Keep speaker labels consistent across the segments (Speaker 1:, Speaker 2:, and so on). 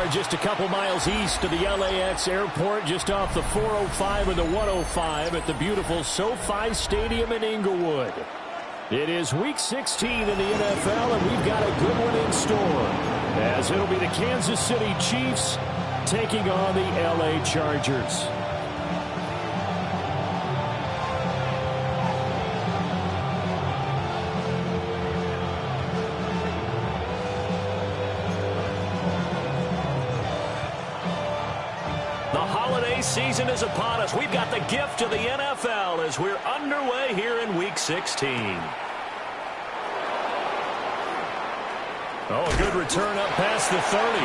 Speaker 1: are just a couple miles east of the LAX airport, just off the 405 and the 105 at the beautiful SoFi Stadium in Inglewood. It is Week 16 in the NFL, and we've got a good one in store, as it'll be the Kansas City Chiefs taking on the LA Chargers. Season is upon us. We've got the gift of the NFL as we're underway here in Week 16. Oh, a good return up past the 30.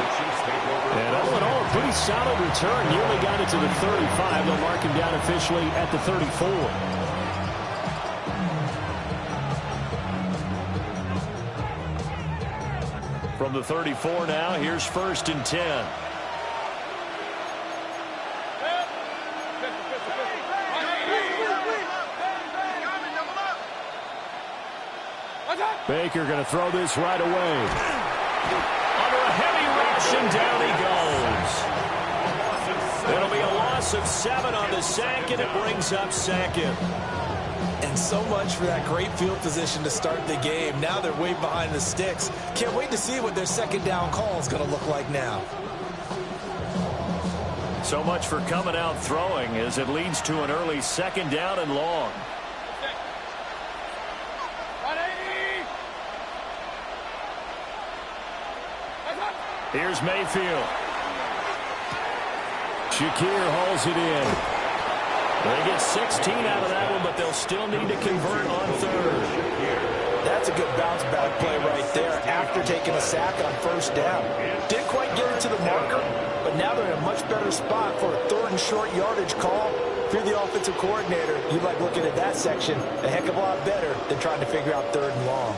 Speaker 1: And all in all, a pretty solid return. Nearly got it to the 35. They'll mark him down officially at the 34. From the 34 now, here's 1st and 10. Baker going to throw this right away. Under a heavy rush, and down he goes. It'll be a loss of 7 on the sack, and it brings up 2nd.
Speaker 2: And so much for that great field position to start the game. Now they're way behind the sticks. Can't wait to see what their 2nd down call is going to look like now.
Speaker 1: So much for coming out throwing as it leads to an early 2nd down and long. Here's Mayfield. Shakir hauls it in. They get 16 out of that one, but they'll still need to convert on 3rd.
Speaker 2: That's a good bounce-back play right there after taking a sack on 1st down. Didn't quite get it to the marker, but now they're in a much better spot for a 3rd and short yardage call. If you're the offensive coordinator, you like looking at that section a heck of a lot better than trying to figure out 3rd and long.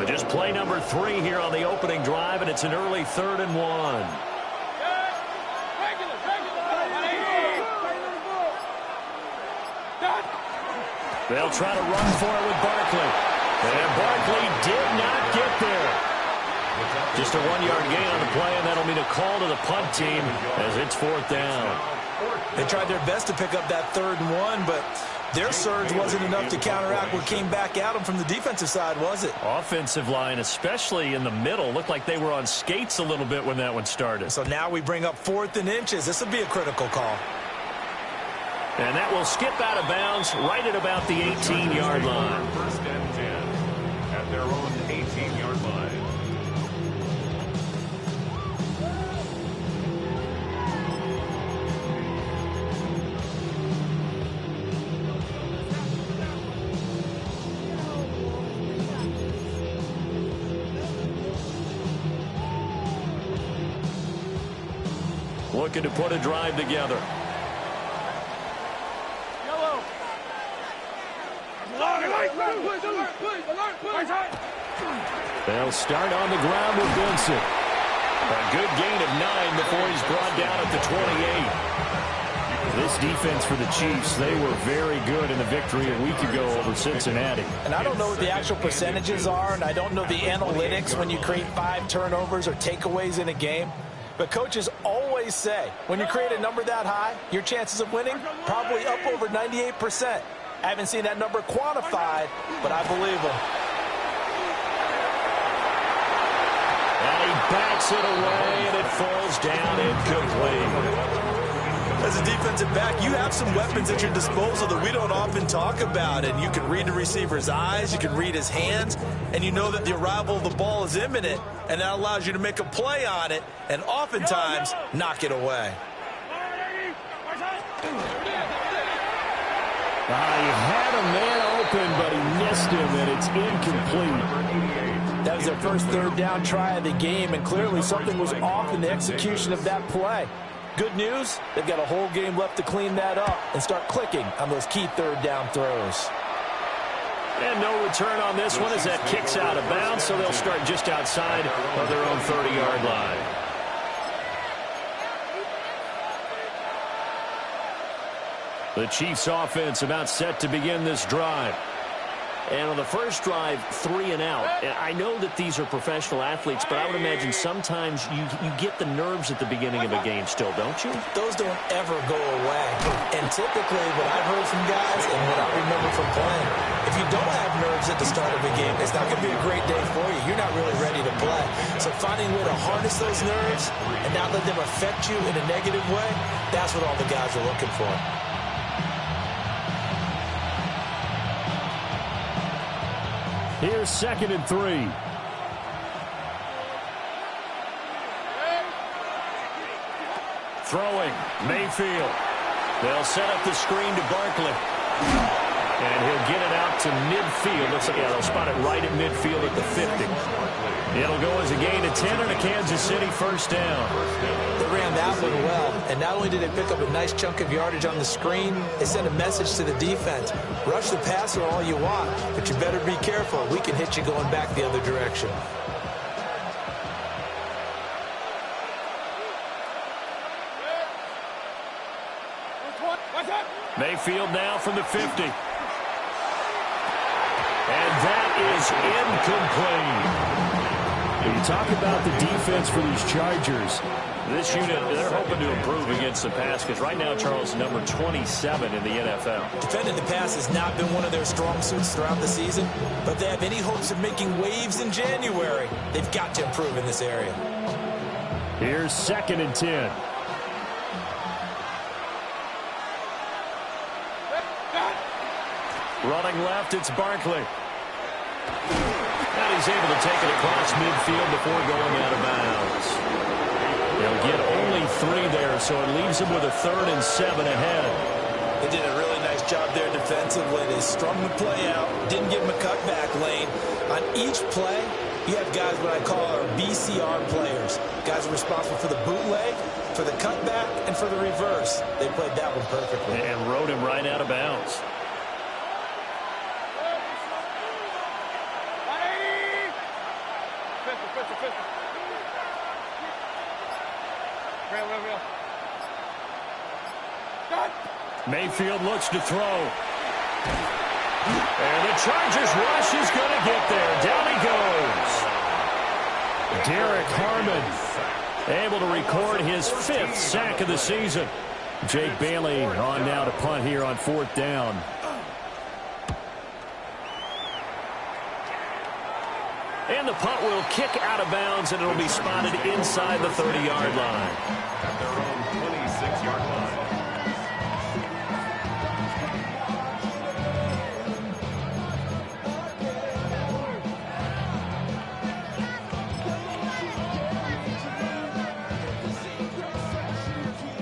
Speaker 1: Just play number 3 here on the opening drive, and it's an early 3rd and 1. They'll try to run for it with Barkley. And Barkley did not get there. Just a 1-yard gain on the play, and that'll mean a call to the punt team as it's 4th down.
Speaker 2: They tried their best to pick up that 3rd and 1, but their surge wasn't enough to counteract what came back at them from the defensive side, was it?
Speaker 1: Offensive line, especially in the middle, looked like they were on skates a little bit when that one started.
Speaker 2: So now we bring up 4th and inches. This will be a critical call.
Speaker 1: And that will skip out of bounds right at about the 18-yard line.
Speaker 3: 1st and 10 at their own 18-yard line.
Speaker 1: Looking to put a drive together. They'll start on the ground with Vincent. A good gain of 9 before he's brought down at the 28. This defense for the Chiefs, they were very good in the victory a week ago over Cincinnati.
Speaker 2: And I don't know what the actual percentages are, and I don't know the analytics when you create 5 turnovers or takeaways in a game. But coaches always say, when you create a number that high, your chances of winning probably up over 98%. I haven't seen that number quantified, but I believe them.
Speaker 1: And he backs it away, and it falls down incomplete.
Speaker 2: As a defensive back, you have some weapons at your disposal that we don't often talk about. And you can read the receiver's eyes, you can read his hands, and you know that the arrival of the ball is imminent, and that allows you to make a play on it and oftentimes knock it away.
Speaker 1: He had a man open, but he missed him, and it's incomplete.
Speaker 2: That was their first 3rd down try of the game, and clearly something was off in the execution of that play. Good news, they've got a whole game left to clean that up and start clicking on those key 3rd down throws.
Speaker 1: And no return on this one as that kicks out of bounds, so they'll start just outside of their own 30-yard line. The Chiefs offense about set to begin this drive.
Speaker 4: And on the first drive, 3 and out. I know that these are professional athletes, but I would imagine sometimes you get the nerves at the beginning of a game still, don't you?
Speaker 2: Those don't ever go away. And typically what I've heard from guys and what I remember from playing, if you don't have nerves at the start of a game, it's not going to be a great day for you. You're not really ready to play. So finding a way to harness those nerves and not let them affect you in a negative way, that's what all the guys are looking for.
Speaker 1: Here's 2nd and 3. Throwing, Mayfield. They'll set up the screen to Barkley. And he'll get it out to midfield. Looks like they'll spot it right at midfield at the 50. It'll go as a gain of 10 and a Kansas City first down.
Speaker 2: They ran that one well, and not only did they pick up a nice chunk of yardage on the screen, they sent a message to the defense. Rush the passer all you want, but you better be careful. We can hit you going back the other direction.
Speaker 1: Mayfield now from the 50. And that is incomplete. When you talk about the defense for these Chargers, this unit, they're hoping to improve against the pass because right now, Charles, number 27 in the NFL.
Speaker 2: Defending the pass has not been one of their strong suits throughout the season, but they have any hopes of making waves in January. They've got to improve in this area.
Speaker 1: Here's 2nd and 10. Running left, it's Barkley. And he's able to take it across midfield before going out of bounds. They'll get only 3 there, so it leaves them with a 3rd and 7 ahead.
Speaker 2: They did a really nice job there defensively. They strung the play out, didn't give them a cutback lane. On each play, you have guys what I call our BCR players. Guys are responsible for the bootleg, for the cutback, and for the reverse. They played that one perfectly.
Speaker 1: And rode him right out of bounds. Mayfield looks to throw. And the Chargers rush is going to get there. Down he goes. Derek Harmon able to record his 5th sack of the season. Jake Bailey on now to punt here on 4th down. And the punt will kick out of bounds, and it'll be spotted inside the 30-yard line.
Speaker 3: At their own 26-yard line.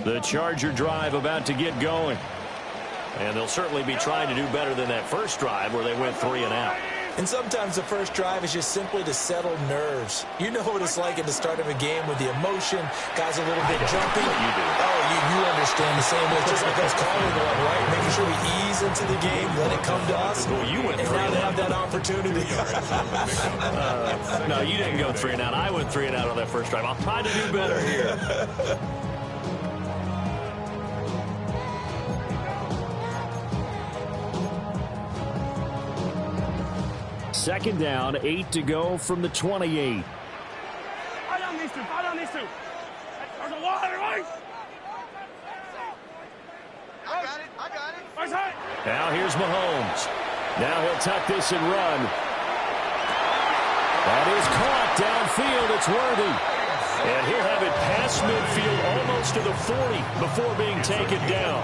Speaker 1: The Charger drive about to get going. And they'll certainly be trying to do better than that first drive where they went 3 and out.
Speaker 2: And sometimes the first drive is just simply to settle nerves. You know what it's like at the start of a game with the emotion, guys a little bit jumpy.
Speaker 1: You do.
Speaker 2: Oh, you understand the same way, just like us calling one, right? Making sure we ease into the game, let it come to us.
Speaker 1: Well, you went
Speaker 2: and now they have that opportunity.
Speaker 1: No, you didn't go 3 and out. I went 3 and out on that first drive. I'll try to do better here. 2nd down, 8 to go from the 28.
Speaker 5: Fight on these two. There's a wall, everybody. I got it. First hit.
Speaker 1: Now here's Mahomes. Now he'll tuck this and run. That is caught downfield. It's Worthy. And he'll have it past midfield almost to the 40 before being taken down.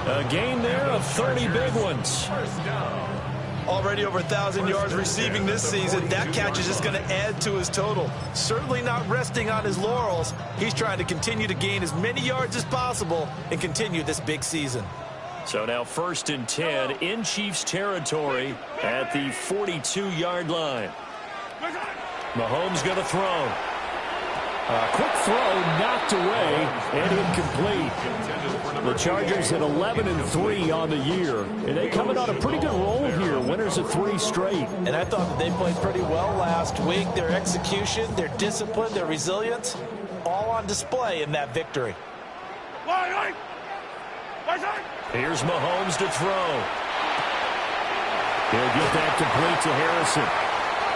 Speaker 1: A gain there of 30 big ones.
Speaker 2: Already over 1,000 yards receiving this season. That catch is just going to add to his total. Certainly not resting on his laurels. He's trying to continue to gain as many yards as possible and continue this big season.
Speaker 1: So now 1st and 10 in Chiefs territory at the 42-yard line. Mahomes going to throw. A quick throw knocked away and incomplete. The Chargers at 11-3 on the year. And they coming on a pretty good roll here. Winners of 3 straight.
Speaker 2: And I thought that they played pretty well last week. Their execution, their discipline, their resilience, all on display in that victory.
Speaker 1: Here's Mahomes to throw. He'll get that complete to Harrison.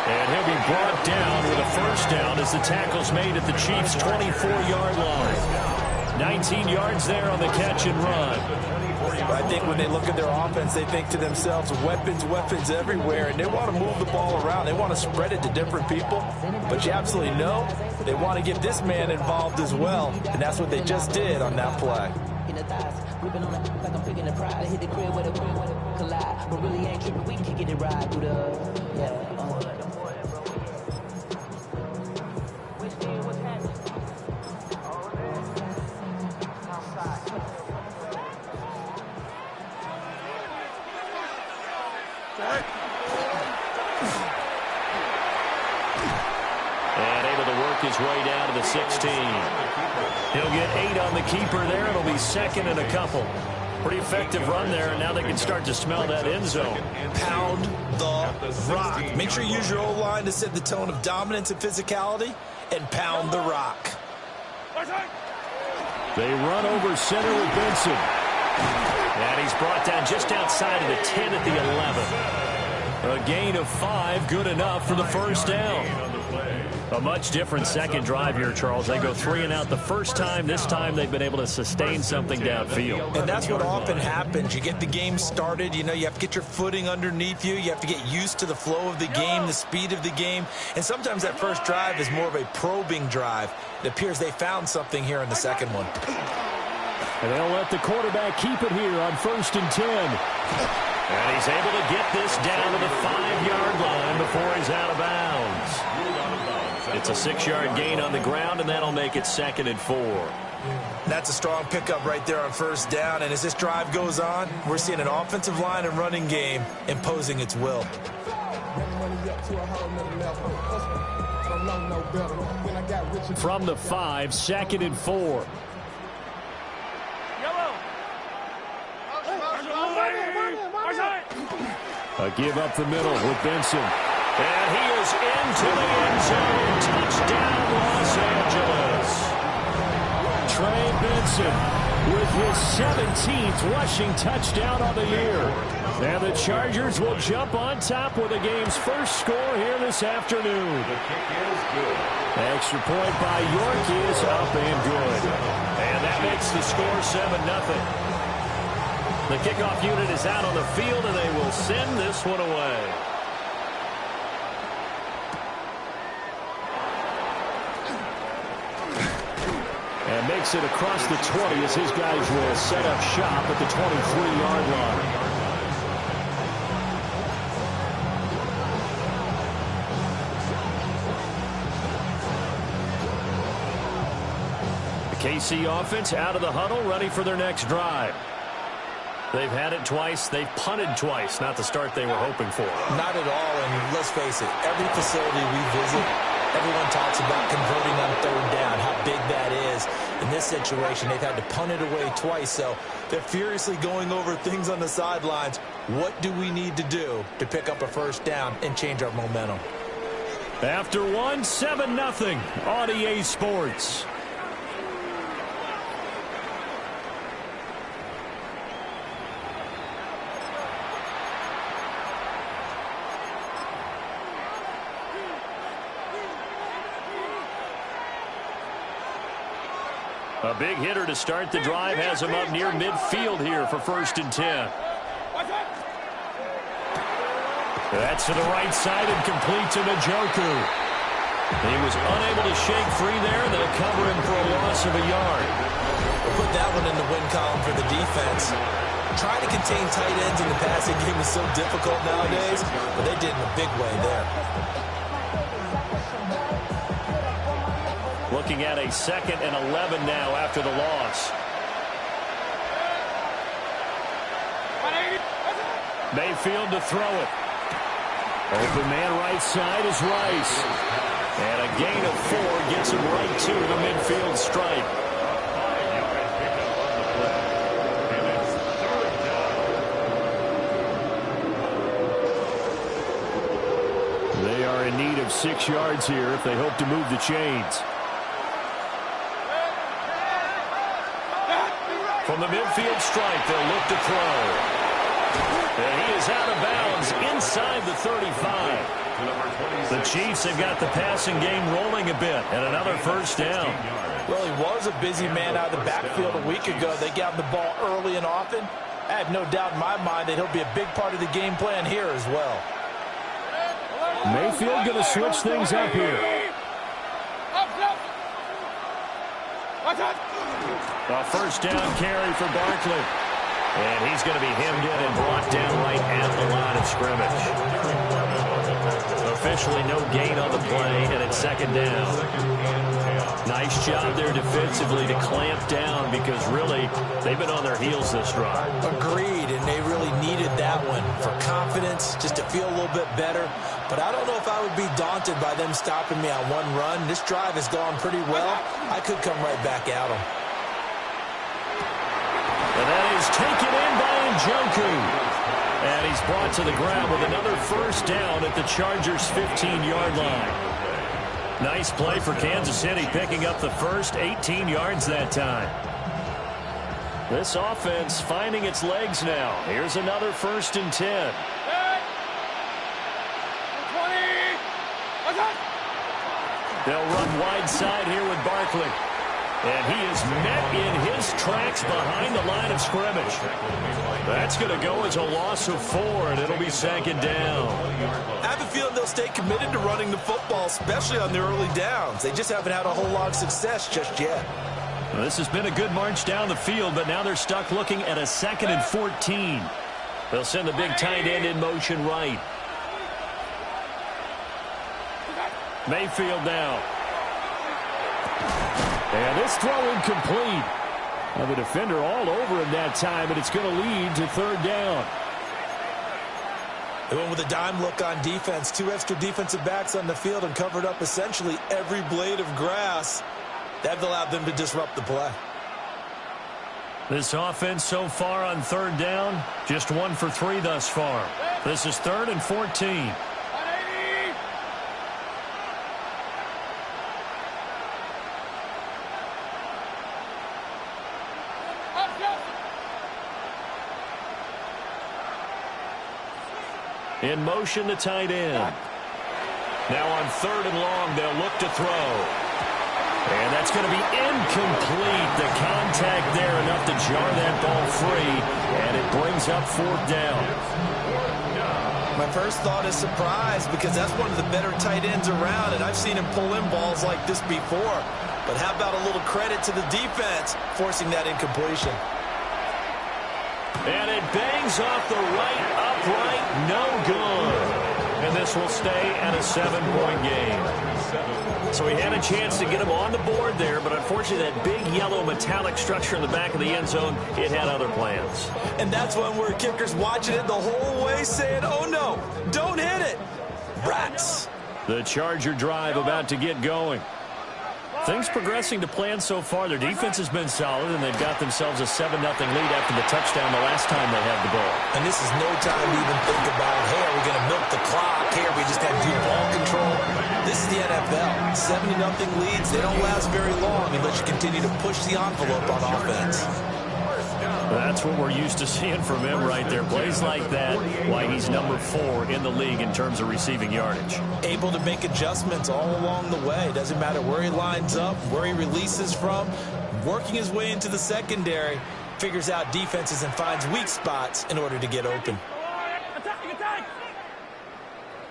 Speaker 1: And he'll be brought down with a first down as the tackle's made at the Chiefs' 24-yard line. 19 yards there on the catch and run.
Speaker 2: I think when they look at their offense, they think to themselves, weapons, weapons everywhere, and they want to move the ball around. They want to spread it to different people, but you absolutely know they want to get this man involved as well, and that's what they just did on that play.
Speaker 1: And able to work his way down to the 16. He'll get 8 on the keeper there. It'll be second and a couple. Pretty effective run there, and now they can start to smell that end zone.
Speaker 2: Pound the rock. Make sure you use your O-line to set the tone of dominance and physicality, and pound the rock.
Speaker 1: They run over center with Benson. And he's brought down just outside of the 10 at the 11. A gain of 5, good enough for the first down. A much different second drive here, Charles. They go 3 and out the first time. This time they've been able to sustain something downfield.
Speaker 2: And that's what often happens. You get the game started. You know, you have to get your footing underneath you. You have to get used to the flow of the game, the speed of the game. And sometimes that first drive is more of a probing drive. It appears they found something here in the second one.
Speaker 1: And they'll let the quarterback keep it here on 1st and 10. And he's able to get this down to the 5-yard line before he's out of bounds. It's a 6-yard gain on the ground, and that'll make it 2nd and 4.
Speaker 2: That's a strong pickup right there on first down. And as this drive goes on, we're seeing an offensive line and running game imposing its will.
Speaker 1: From the 5, 2nd and 4. A give up the middle with Benson. And he is into the end zone. Touchdown, Los Angeles. Trey Benson with his 17th rushing touchdown on the year. And the Chargers will jump on top with the game's first score here this afternoon. Extra point by York is up and good. And that makes the score 7-0. The kickoff unit is out on the field, and they will send this one away. And makes it across the 20 as his guys will set up shop at the 23-yard line. The KC offense out of the huddle, ready for their next drive. They've had it twice. They've punted twice. Not the start they were hoping for.
Speaker 2: Not at all, and let's face it, every facility we visit, everyone talks about converting on 3rd down, how big that is. In this situation, they've had to punt it away twice, so they're furiously going over things on the sidelines. What do we need to do to pick up a first down and change our momentum?
Speaker 1: After 1, 7-0 on EA Sports. A big hitter to start the drive has him up near midfield here for 1st and 10. That's to the right side and complete to Njoku. He was unable to shake free there. They'll cover him for a loss of a yard.
Speaker 2: We'll put that one in the win column for the defense. Trying to contain tight ends in the passing game is so difficult nowadays, but they did in a big way there.
Speaker 1: Looking at a 2nd and 11 now after the loss. Mayfield to throw it. Open man right side is Rice. And a gain of 4 gets him right to the midfield stripe. They are in need of 6 yards here if they hope to move the chains.
Speaker 4: From the midfield stripe, they'll look to throw. And he is out of bounds inside the 35. The Chiefs have got the passing game rolling a bit, and another first down.
Speaker 2: Well, he was a busy man out of the backfield a week ago. They got him the ball early and often. I have no doubt in my mind that he'll be a big part of the game plan here as well.
Speaker 1: Mayfield going to switch things up here. A first down carry for Barkley. And he's going to be hemmed in and brought down right at the line of scrimmage. Officially no gain on the play, and it's second down. Nice job there defensively to clamp down because really they've been on their heels this drive.
Speaker 2: Agreed, and they really needed that one for confidence, just to feel a little bit better. But I don't know if I would be daunted by them stopping me on one run. This drive has gone pretty well. I could come right back at them.
Speaker 1: And that is taken in by Njoku. And he's brought to the ground with another first down at the Chargers' 15-yard line. Nice play for Kansas City, picking up the first 18 yards that time. This offense finding its legs now. Here's another 1st and 10. They'll run wide side here with Barkley. And he is met in his tracks behind the line of scrimmage. That's going to go as a loss of 4, and it'll be 2nd down.
Speaker 2: I have a feeling they'll stay committed to running the football, especially on the early downs. They just haven't had a whole lot of success just yet.
Speaker 1: Well, this has been a good march down the field, but now they're stuck looking at a 2nd and 14. They'll send the big tight end in motion right. Mayfield now. And this throw incomplete. Well, the defender all over him that time, and it's going to lead to 3rd down.
Speaker 2: They went with a dime look on defense. 2 extra defensive backs on the field and covered up essentially every blade of grass. That allowed them to disrupt the play.
Speaker 1: This offense so far on 3rd down, just 1 for 3 thus far. This is 3rd and 14. In motion, the tight end. Now on 3rd and long, they'll look to throw. And that's going to be incomplete. The contact there enough to jar that ball free. And it brings up 4th down.
Speaker 2: My first thought is surprise because that's one of the better tight ends around, and I've seen him pull in balls like this before. But how about a little credit to the defense forcing that incompletion?
Speaker 1: And it bangs off the right upright. No good. And this will stay at a 7-point game. So he had a chance to get him on the board there, but unfortunately that big yellow metallic structure in the back of the end zone, it had other plans.
Speaker 2: And that's when we're kickers watching it the whole way saying, oh no, don't hit it. Rats.
Speaker 1: The Charger drive about to get going. Things progressing to plan so far. Their defense has been solid, and they've got themselves a 7-0 lead after the touchdown the last time they had the ball.
Speaker 2: And this is no time to even think about, hey, are we going to milk the clock? Hey, are we just going to do ball control? This is the NFL. 70-0 leads, they don't last very long unless you continue to push the envelope on offense.
Speaker 1: That's what we're used to seeing from him right there. Plays like that, why he's number 4 in the league in terms of receiving yardage.
Speaker 2: Able to make adjustments all along the way. Doesn't matter where he lines up, where he releases from. Working his way into the secondary, figures out defenses and finds weak spots in order to get open.
Speaker 5: Attack!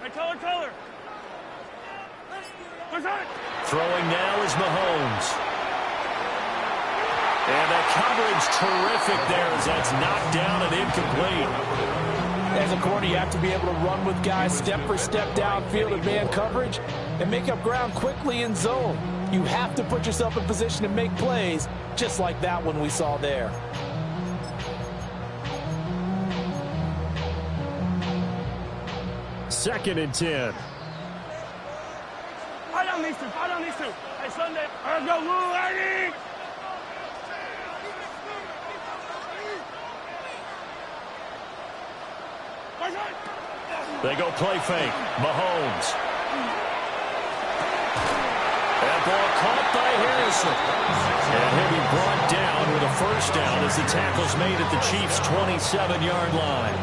Speaker 5: Hey, color!
Speaker 1: Throwing now is Mahomes. And the coverage terrific there as that's knocked down and incomplete.
Speaker 2: As a corner, you have to be able to run with guys step for step downfield in man coverage and make up ground quickly in zone. You have to put yourself in position to make plays, just like that one we saw there.
Speaker 1: Second and 10.
Speaker 5: Fight on these two. Hey, Sunday, let's go, Lou, Eddie!
Speaker 1: They go play fake. Mahomes. That ball caught by Harrison. And he'll be brought down with a
Speaker 4: first down as the tackle's made at the Chiefs' 27-yard line.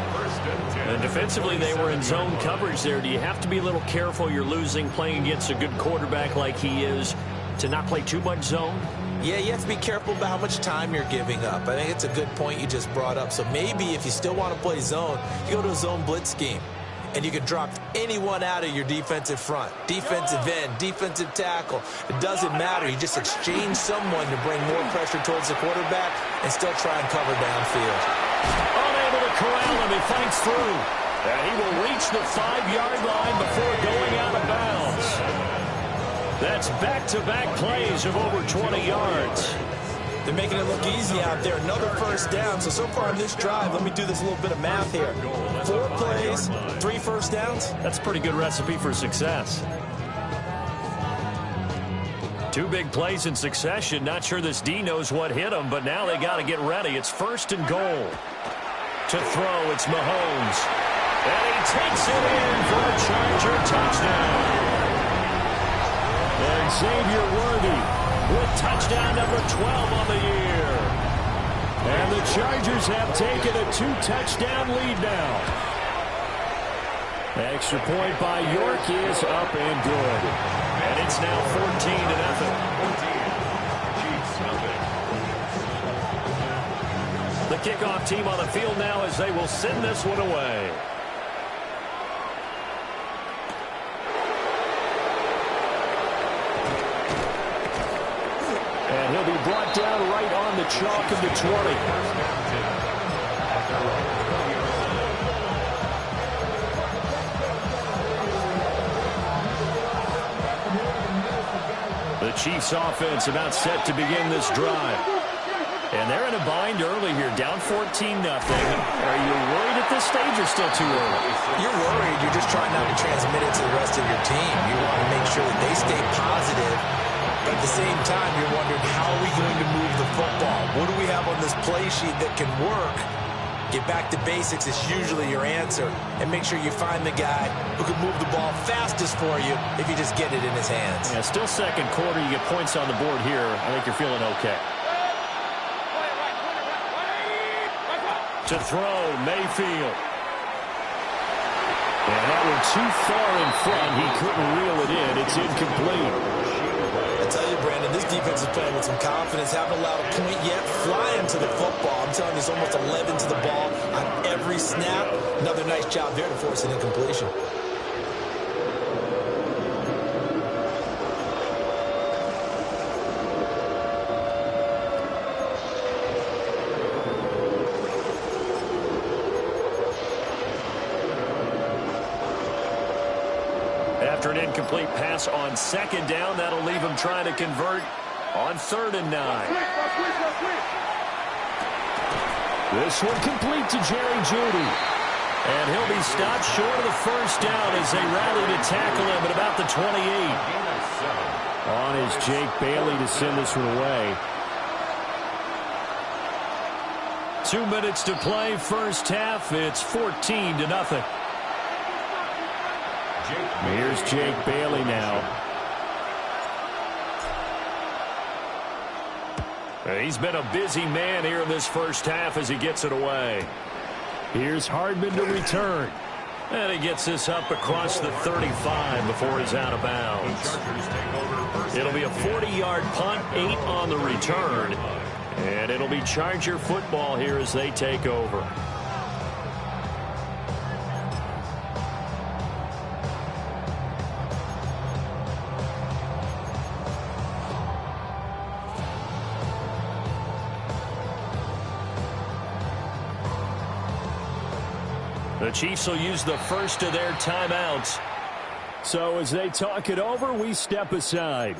Speaker 4: And defensively, they were in zone coverage there. Do you have to be a little careful you're losing playing against a good quarterback like he is to not play too much zone?
Speaker 2: Yeah, you have to be careful about how much time you're giving up. I think it's a good point you just brought up. So maybe if you still want to play zone, you go to a zone blitz scheme. And you can drop anyone out of your defensive front. Defensive end, defensive tackle. It doesn't matter. You just exchange someone to bring more pressure towards the quarterback and still try and cover downfield.
Speaker 4: Unable to corral him. He fights through. And he will reach the 5-yard line before going out of bounds. That's back-to-back plays of over 20 yards.
Speaker 2: They're making it look easy out there. Another first down. So far on this drive, let me do this little bit of math here. 4 plays, 3 first downs.
Speaker 4: That's a pretty good recipe for success. 2 big plays in succession. Not sure this D knows what hit him, but now they got to get ready. It's 1st and goal. To throw, it's Mahomes. And he takes it in for a Charger touchdown.
Speaker 1: And Xavier Worthy with touchdown number 12 on the year. And the Chargers have taken a 2-touchdown lead now. Extra point by York is up and good.
Speaker 4: And it's now 14-0. The kickoff team on the field now as they will send this one away.
Speaker 1: And he'll be brought down right on the chalk of the 20.
Speaker 4: The Chiefs offense about set to begin this drive. And they're in a bind early here, down 14-0. Are you worried at this stage or still too early?
Speaker 2: You're worried. You're just trying not to transmit it to the rest of your team. You want to make sure that they stay positive. But at the same time, you're wondering, how are we going to move the football? What do we have on this play sheet that can work? Get back to basics is usually your answer. And make sure you find the guy who can move the ball fastest for you if you just get it in his hands.
Speaker 4: Yeah, still second quarter. You get points on the board here. I think you're feeling okay. To throw, Mayfield.
Speaker 1: And that one too far in front. He couldn't reel it in. It's incomplete.
Speaker 2: I tell you, Brandon, this defense is playing with some confidence. Haven't allowed a point yet. Flying to the football. I'm telling you, there's almost 11 to the ball on every snap. Another nice job there to force an incompletion.
Speaker 4: After an incomplete pass on 2nd down, that'll leave him trying to convert on 3rd and 9.
Speaker 1: This one complete to Jerry Jeudy.
Speaker 4: And he'll be stopped short of the 1st down as they rally to tackle him at about the 28.
Speaker 1: On is Jake Bailey to send this one away.
Speaker 4: 2 minutes to play, first half. It's 14-0.
Speaker 1: Here's Jake Bailey now.
Speaker 4: He's been a busy man here in this first half as he gets it away.
Speaker 1: Here's Hardman to return.
Speaker 4: And he gets this up across the 35 before he's out of bounds. It'll be a 40-yard punt, 8 on the return. And it'll be Charger football here as they take over. The Chiefs will use the first of their timeouts.
Speaker 1: So as they talk it over, we step aside.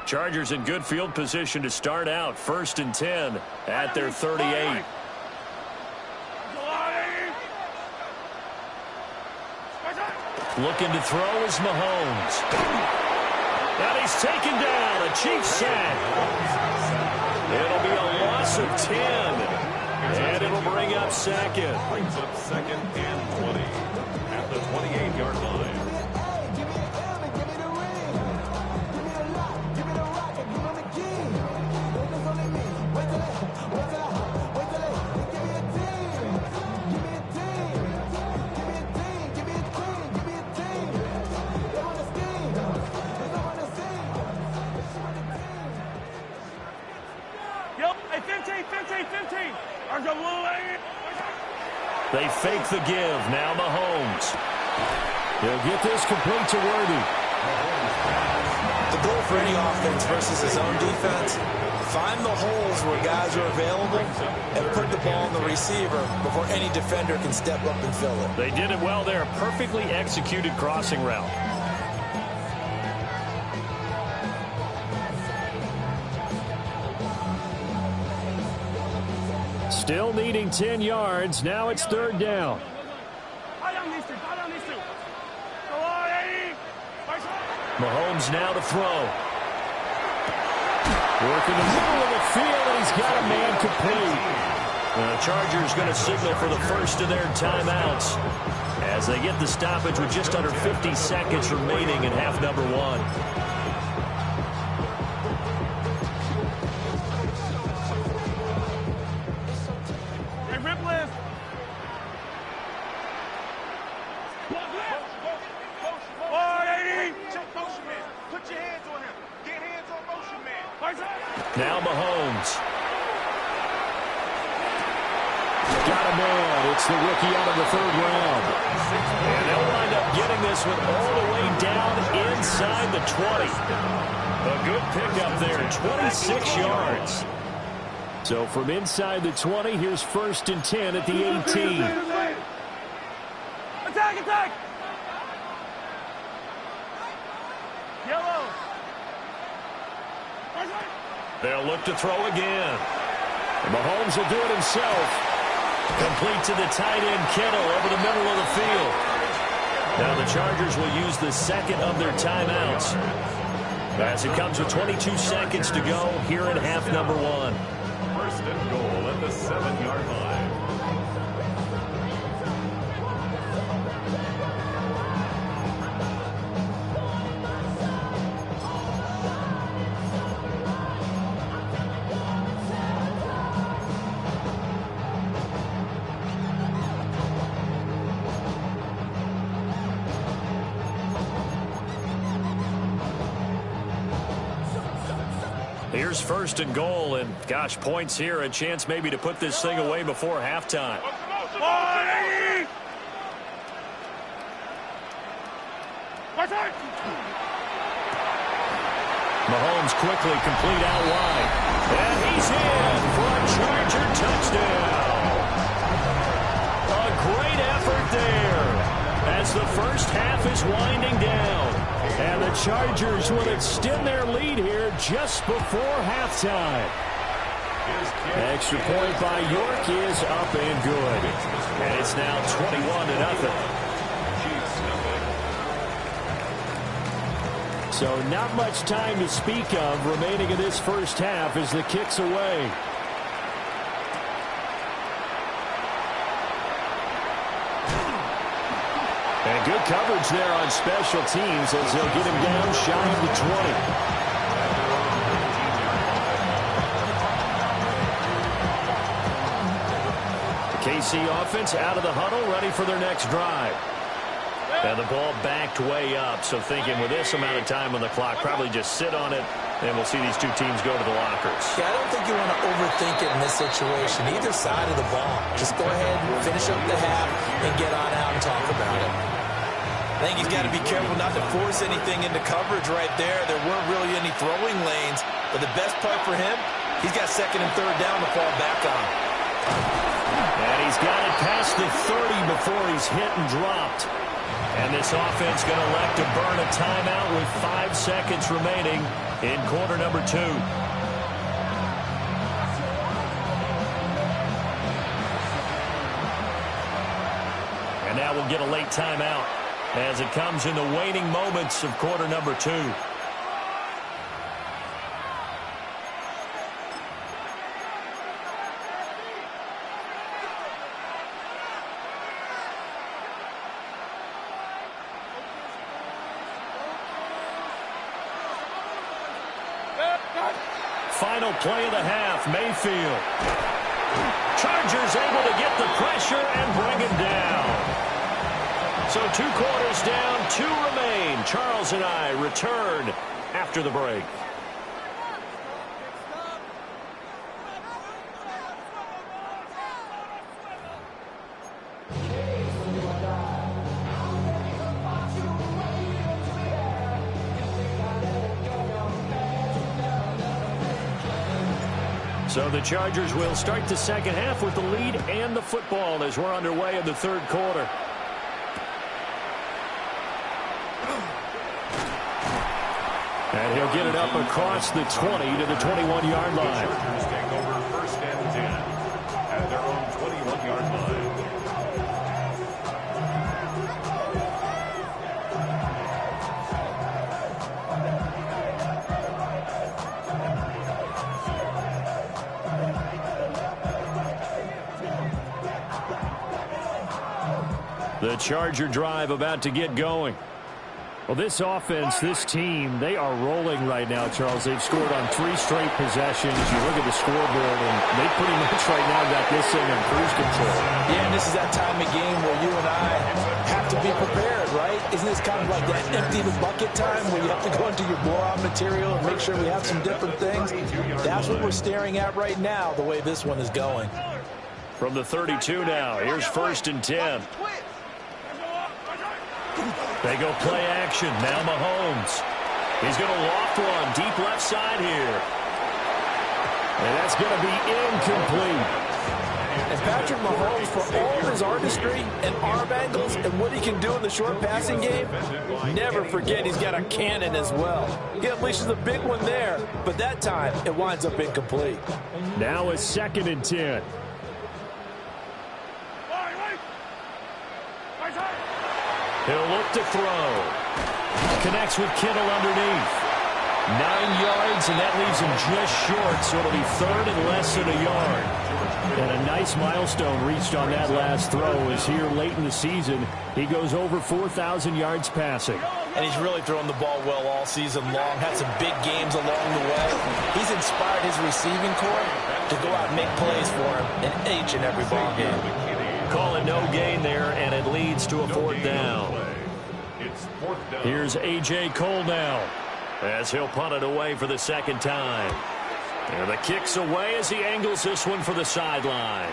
Speaker 4: Chargers in good field position to start out. 1st and 10 at their 38. Looking to throw is Mahomes. And he's taken down. A Chiefs sack. It'll be a loss of 10. And it'll bring up second.
Speaker 3: Brings up second and 20 at the 28-yard line.
Speaker 4: They fake the give. Now Mahomes.
Speaker 1: He'll get this complete to Worthy.
Speaker 2: The goal for any offense versus his own defense, find the holes where guys are available and put the ball on the receiver before any defender can step up and fill it.
Speaker 4: They did it well there. Perfectly executed crossing route.
Speaker 1: Still needing 10 yards. Now it's third down.
Speaker 4: Mahomes now to throw.
Speaker 1: Working the middle of the field, and he's got a man complete.
Speaker 4: The Chargers going to signal for the first of their timeouts as they get the stoppage with just under 50 seconds remaining in half number one. Now Mahomes.
Speaker 1: Got a man. It's the rookie out of the third round.
Speaker 4: And they'll wind up getting this one all the way down inside the 20. A good pickup there, 26 yards.
Speaker 1: So from inside the 20, here's first and 10 at the 18.
Speaker 5: Attack, attack! Yellow.
Speaker 4: They'll look to throw again.
Speaker 1: Mahomes will do it himself.
Speaker 4: Complete to the tight end, Kittle, over the middle of the field. Now the Chargers will use the second of their timeouts as it comes with 22 seconds to go here in half number one.
Speaker 3: First and goal at the 7-yard line.
Speaker 4: Here's first and goal, and gosh, points here, a chance maybe to put this thing away before halftime. Mahomes quickly complete out wide, and he's in for a Charger touchdown. A great effort there as the first half is winding down.
Speaker 1: And the Chargers will extend their lead here just before halftime. Extra point by York is up and good.
Speaker 4: And it's now 21-0.
Speaker 1: So not much time to speak of remaining in this first half as the kick's away. And good coverage there on special teams as they'll get him down shy of the 20. The KC offense out of the huddle, ready for their next drive. And the ball backed way up, so thinking with this amount of time on the clock, probably just sit on it, and we'll see these two teams go to the lockers.
Speaker 2: Yeah, I don't think you want to overthink it in this situation, either side of the ball. Just go ahead and finish up the half and get on out and talk about it. I think he's got to be careful not to force anything into coverage right there. There weren't really any throwing lanes, but the best part for him, he's got second and third down to fall back on.
Speaker 4: And he's got it past the 30 before he's hit and dropped. And this offense going to elect to burn a timeout with 5 seconds remaining in quarter number 2. And now we'll get a late timeout as it comes in the waning moments of quarter number 2. final play of the half. Mayfield. Chargers able to get the pressure and bring him down. So 2 quarters down, 2 remain. Charles and I return after the break. So the Chargers will start the second half with the lead and the football as we're underway in the third quarter. And he'll get it up across the 20 to the 21-yard line.
Speaker 3: Chargers take over first and 10 at their own 21-yard line.
Speaker 4: The Charger drive about to get going.
Speaker 1: Well, this offense, this team, they are rolling right now, Charles. They've scored on 3 straight possessions. You look at the scoreboard, and they pretty much right now got this thing in cruise control.
Speaker 2: Yeah, and this is that time of game where you and I have to be prepared, right? Isn't this kind of like that empty the bucket time where you have to go into your blowout material and make sure we have some different things? That's what we're staring at right now, the way this one is going.
Speaker 4: From the 32 now, here's first and 10. They go play action. Now Mahomes. He's going to loft one deep left side here.
Speaker 1: And that's going to be incomplete.
Speaker 2: And Patrick Mahomes, for all of his artistry and arm angles and what he can do in the short passing game, never forget he's got a cannon as well. He unleashes a big one there, but that time it winds up incomplete.
Speaker 1: Now it's second and 10.
Speaker 4: He'll look to throw. Connects with Kittle underneath. 9 yards, and that leaves him just short, so it'll be third and less than a yard.
Speaker 1: And a nice milestone reached on that last throw as here late in the season, he goes over 4,000 yards passing.
Speaker 2: And he's really thrown the ball well all season long. Had some big games along the way. He's inspired his receiving corps to go out and make plays for him in each and every ball game.
Speaker 4: Call it no gain there, and it leads to a fourth down. Here's A.J. Cole now as he'll punt it away for the second time. And the kick's away as he angles this one for the sideline.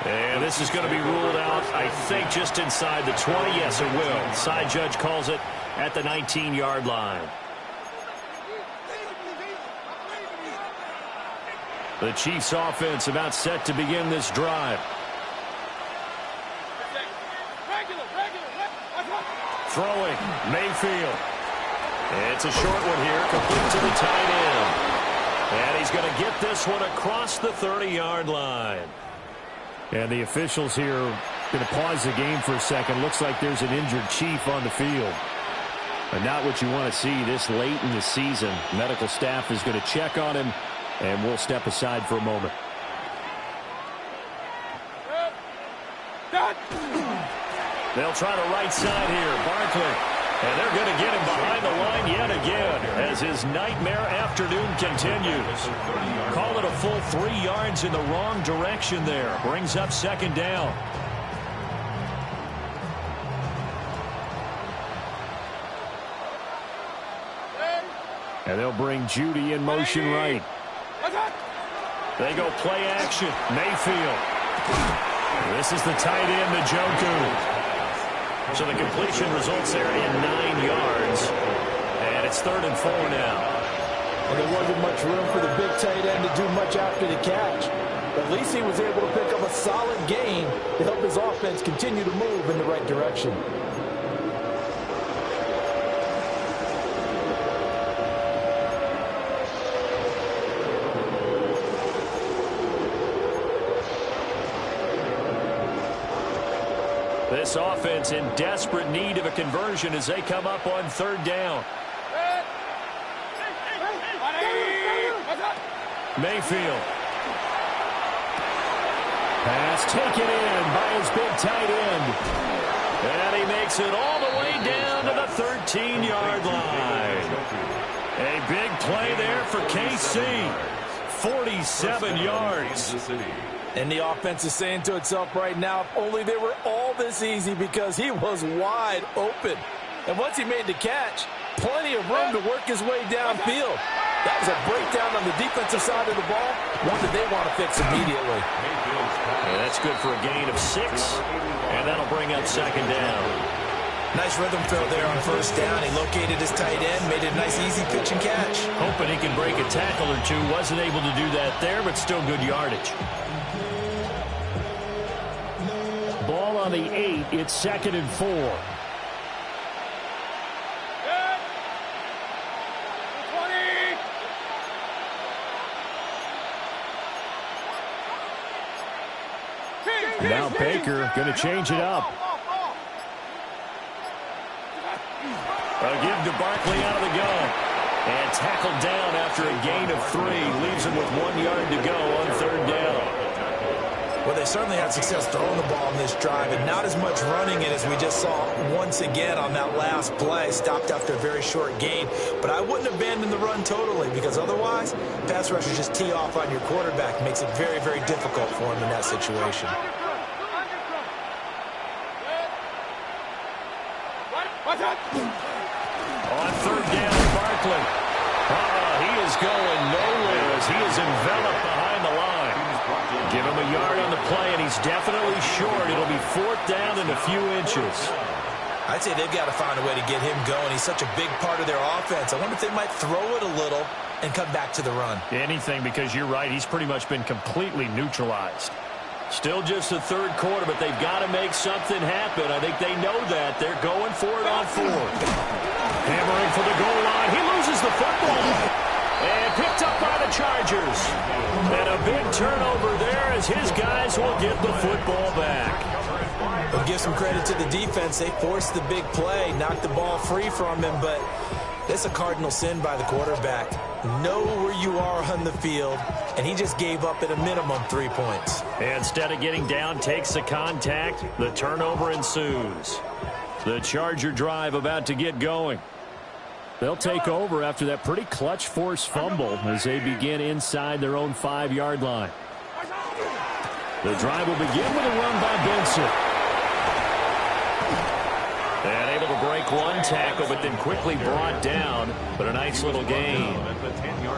Speaker 4: And this is going to be ruled out, I think, just inside the 20. Yes, it will. Side judge calls it at the 19-yard line. The Chiefs offense about set to begin this drive. Throwing, Mayfield. It's a short one here, complete to the tight end. And he's going to get this one across the 30-yard line.
Speaker 1: And the officials here going to pause the game for a second. Looks like there's an injured Chief on the field. But not what you want to see this late in the season. Medical staff is going to check on him, and we'll step aside for a moment.
Speaker 4: They'll try the right side here. Barkley. And they're going to get him behind the line yet again as his nightmare afternoon continues. Call it a full 3 yards in the wrong direction there. Brings up second down.
Speaker 1: And they'll bring Judy in motion right.
Speaker 4: They go play action. Mayfield. This is the tight end, Njoku. So the completion results there in 9 yards. And it's 3rd and 4 now.
Speaker 2: And there wasn't much room for the big tight end to do much after the catch. But at least he was able to pick up a solid gain to help his offense continue to move in the right direction.
Speaker 4: This offense in desperate need of a conversion as they come up on 3rd down. Mayfield.
Speaker 1: Pass taken in by his big tight end.
Speaker 4: And he makes it all the way down to the 13-yard line. A big play there for KC. 47 yards.
Speaker 2: And the offense is saying to itself right now, if only they were all this easy, because he was wide open. And once he made the catch, plenty of room to work his way downfield. That was a breakdown on the defensive side of the ball, one that they want to fix immediately.
Speaker 4: And that's good for a gain of 6, and that'll bring up second down.
Speaker 2: Nice rhythm throw there on first down. He located his tight end, made it a nice easy pitch and catch.
Speaker 4: Hoping he can break a tackle or two. Wasn't able to do that there, but still good yardage.
Speaker 1: Ball on the 8. It's 2nd and 4. Now Baker going to change it up.
Speaker 4: A give to Barkley out of the gun. And tackled down after a gain of 3. Leaves him with 1 yard to go on third down.
Speaker 2: Well, they certainly had success throwing the ball in this drive, and not as much running it as we just saw once again on that last play. Stopped after a very short gain. But I wouldn't abandon the run totally, because otherwise, pass rushers just tee off on your quarterback. Makes it very, very difficult for him in that situation.
Speaker 4: On third down, Barkley. He is going nowhere as he is enveloped behind the line. Give him a yard on the play, and he's definitely short. It'll be 4th down and a few inches.
Speaker 2: I'd say they've got to find a way to get him going. He's such a big part of their offense. I wonder if they might throw it a little and come back to the run.
Speaker 4: Anything, because you're right. He's pretty much been completely neutralized. Still just the third quarter, but they've got to make something happen. I think they know that. They're going for it on 4th. Hammering for the goal line. He loses the football. And picked up by the Chargers. And a big turnover there as his guys will get the football back.
Speaker 2: We'll give some credit to the defense. They forced the big play, knocked the ball free from him, but that's a cardinal sin by the quarterback. Know where you are on the field, and he just gave up at a minimum 3 points.
Speaker 4: Instead of getting down, takes the contact. The turnover ensues. The Charger drive about to get going.
Speaker 1: They'll take over after that pretty clutch forced fumble as they begin inside their own 5-yard line. The drive will begin with a run by Benson.
Speaker 4: And able to break one tackle, but then quickly brought down. But a nice little gain.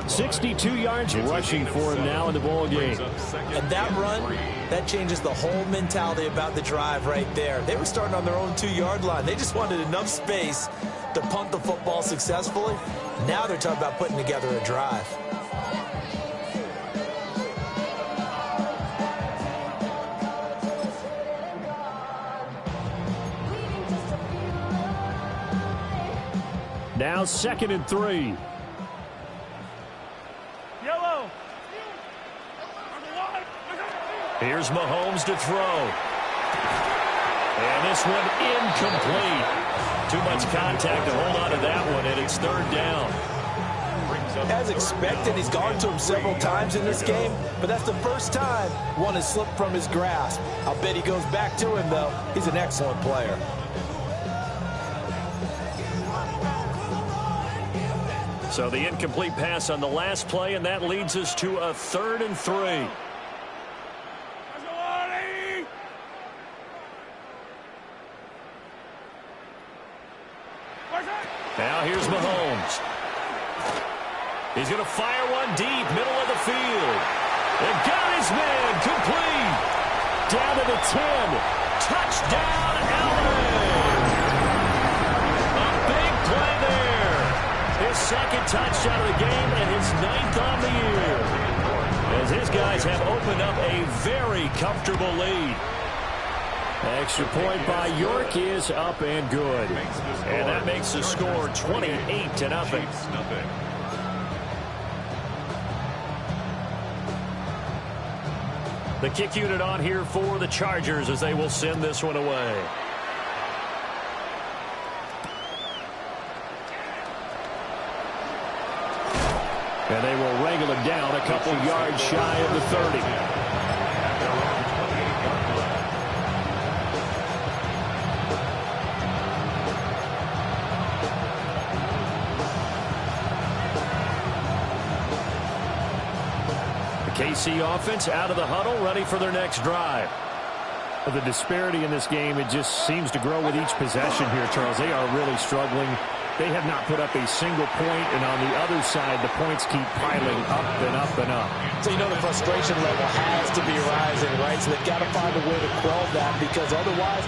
Speaker 1: 62 yards rushing for him now in the ball game.
Speaker 2: And that run, that changes the whole mentality about the drive right there. They were starting on their own 2-yard line. They just wanted enough space to punt the football successfully. Now they're talking about putting together a drive.
Speaker 1: Now 2nd and 3.
Speaker 5: Yellow.
Speaker 4: Here's Mahomes to throw. And this one incomplete. Too much contact to hold on to that one, and it's third down.
Speaker 2: As expected, he's gone to him several times in this game, but that's the first time one has slipped from his grasp. I'll bet he goes back to him, though. He's an excellent player.
Speaker 4: So the incomplete pass on the last play, and that leads us to a 3rd and 3. Now here's Mahomes. He's going to fire one deep, middle of the field. And got his man, complete.
Speaker 1: Down to the 10.
Speaker 4: Touchdown, Allen. A big play there. His 2nd touchdown of the game and his 9th on the year. As his guys have opened up a very comfortable lead.
Speaker 1: Extra point by York is up and good.
Speaker 4: And that makes the score 28-0. The kick unit on here for the Chargers as they will send this one away.
Speaker 1: And they will wrangle him down a couple yards shy of the 30.
Speaker 4: KC offense out of the huddle, ready for their next drive.
Speaker 1: The disparity in this game, it just seems to grow with each possession here, Charles. They are really struggling. They have not put up a single point, and on the other side, the points keep piling up and up and up.
Speaker 2: So you know the frustration level has to be rising, right? So they've got to find a way to quell that, because otherwise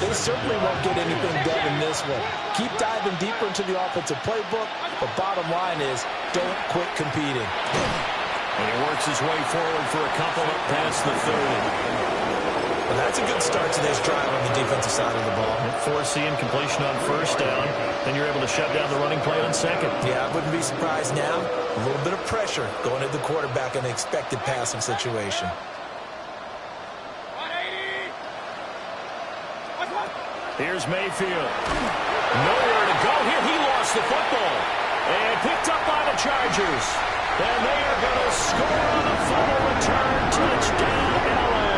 Speaker 2: they certainly won't get anything done in this one. Keep diving deeper into the offensive playbook, but bottom line is don't quit competing.
Speaker 4: And he works his way forward for a couple up past the 30.
Speaker 2: Well, that's a good start to this drive on the defensive side of the ball.
Speaker 4: Forcing completion on first down. Then you're able to shut down the running play on second.
Speaker 2: Yeah, I wouldn't be surprised now. A little bit of pressure going at the quarterback in an expected passing situation.
Speaker 5: 180.
Speaker 4: Here's Mayfield. Nowhere to go here. He lost the football. And picked up by the Chargers. And they are going to score on a fumble return. Touchdown, LA.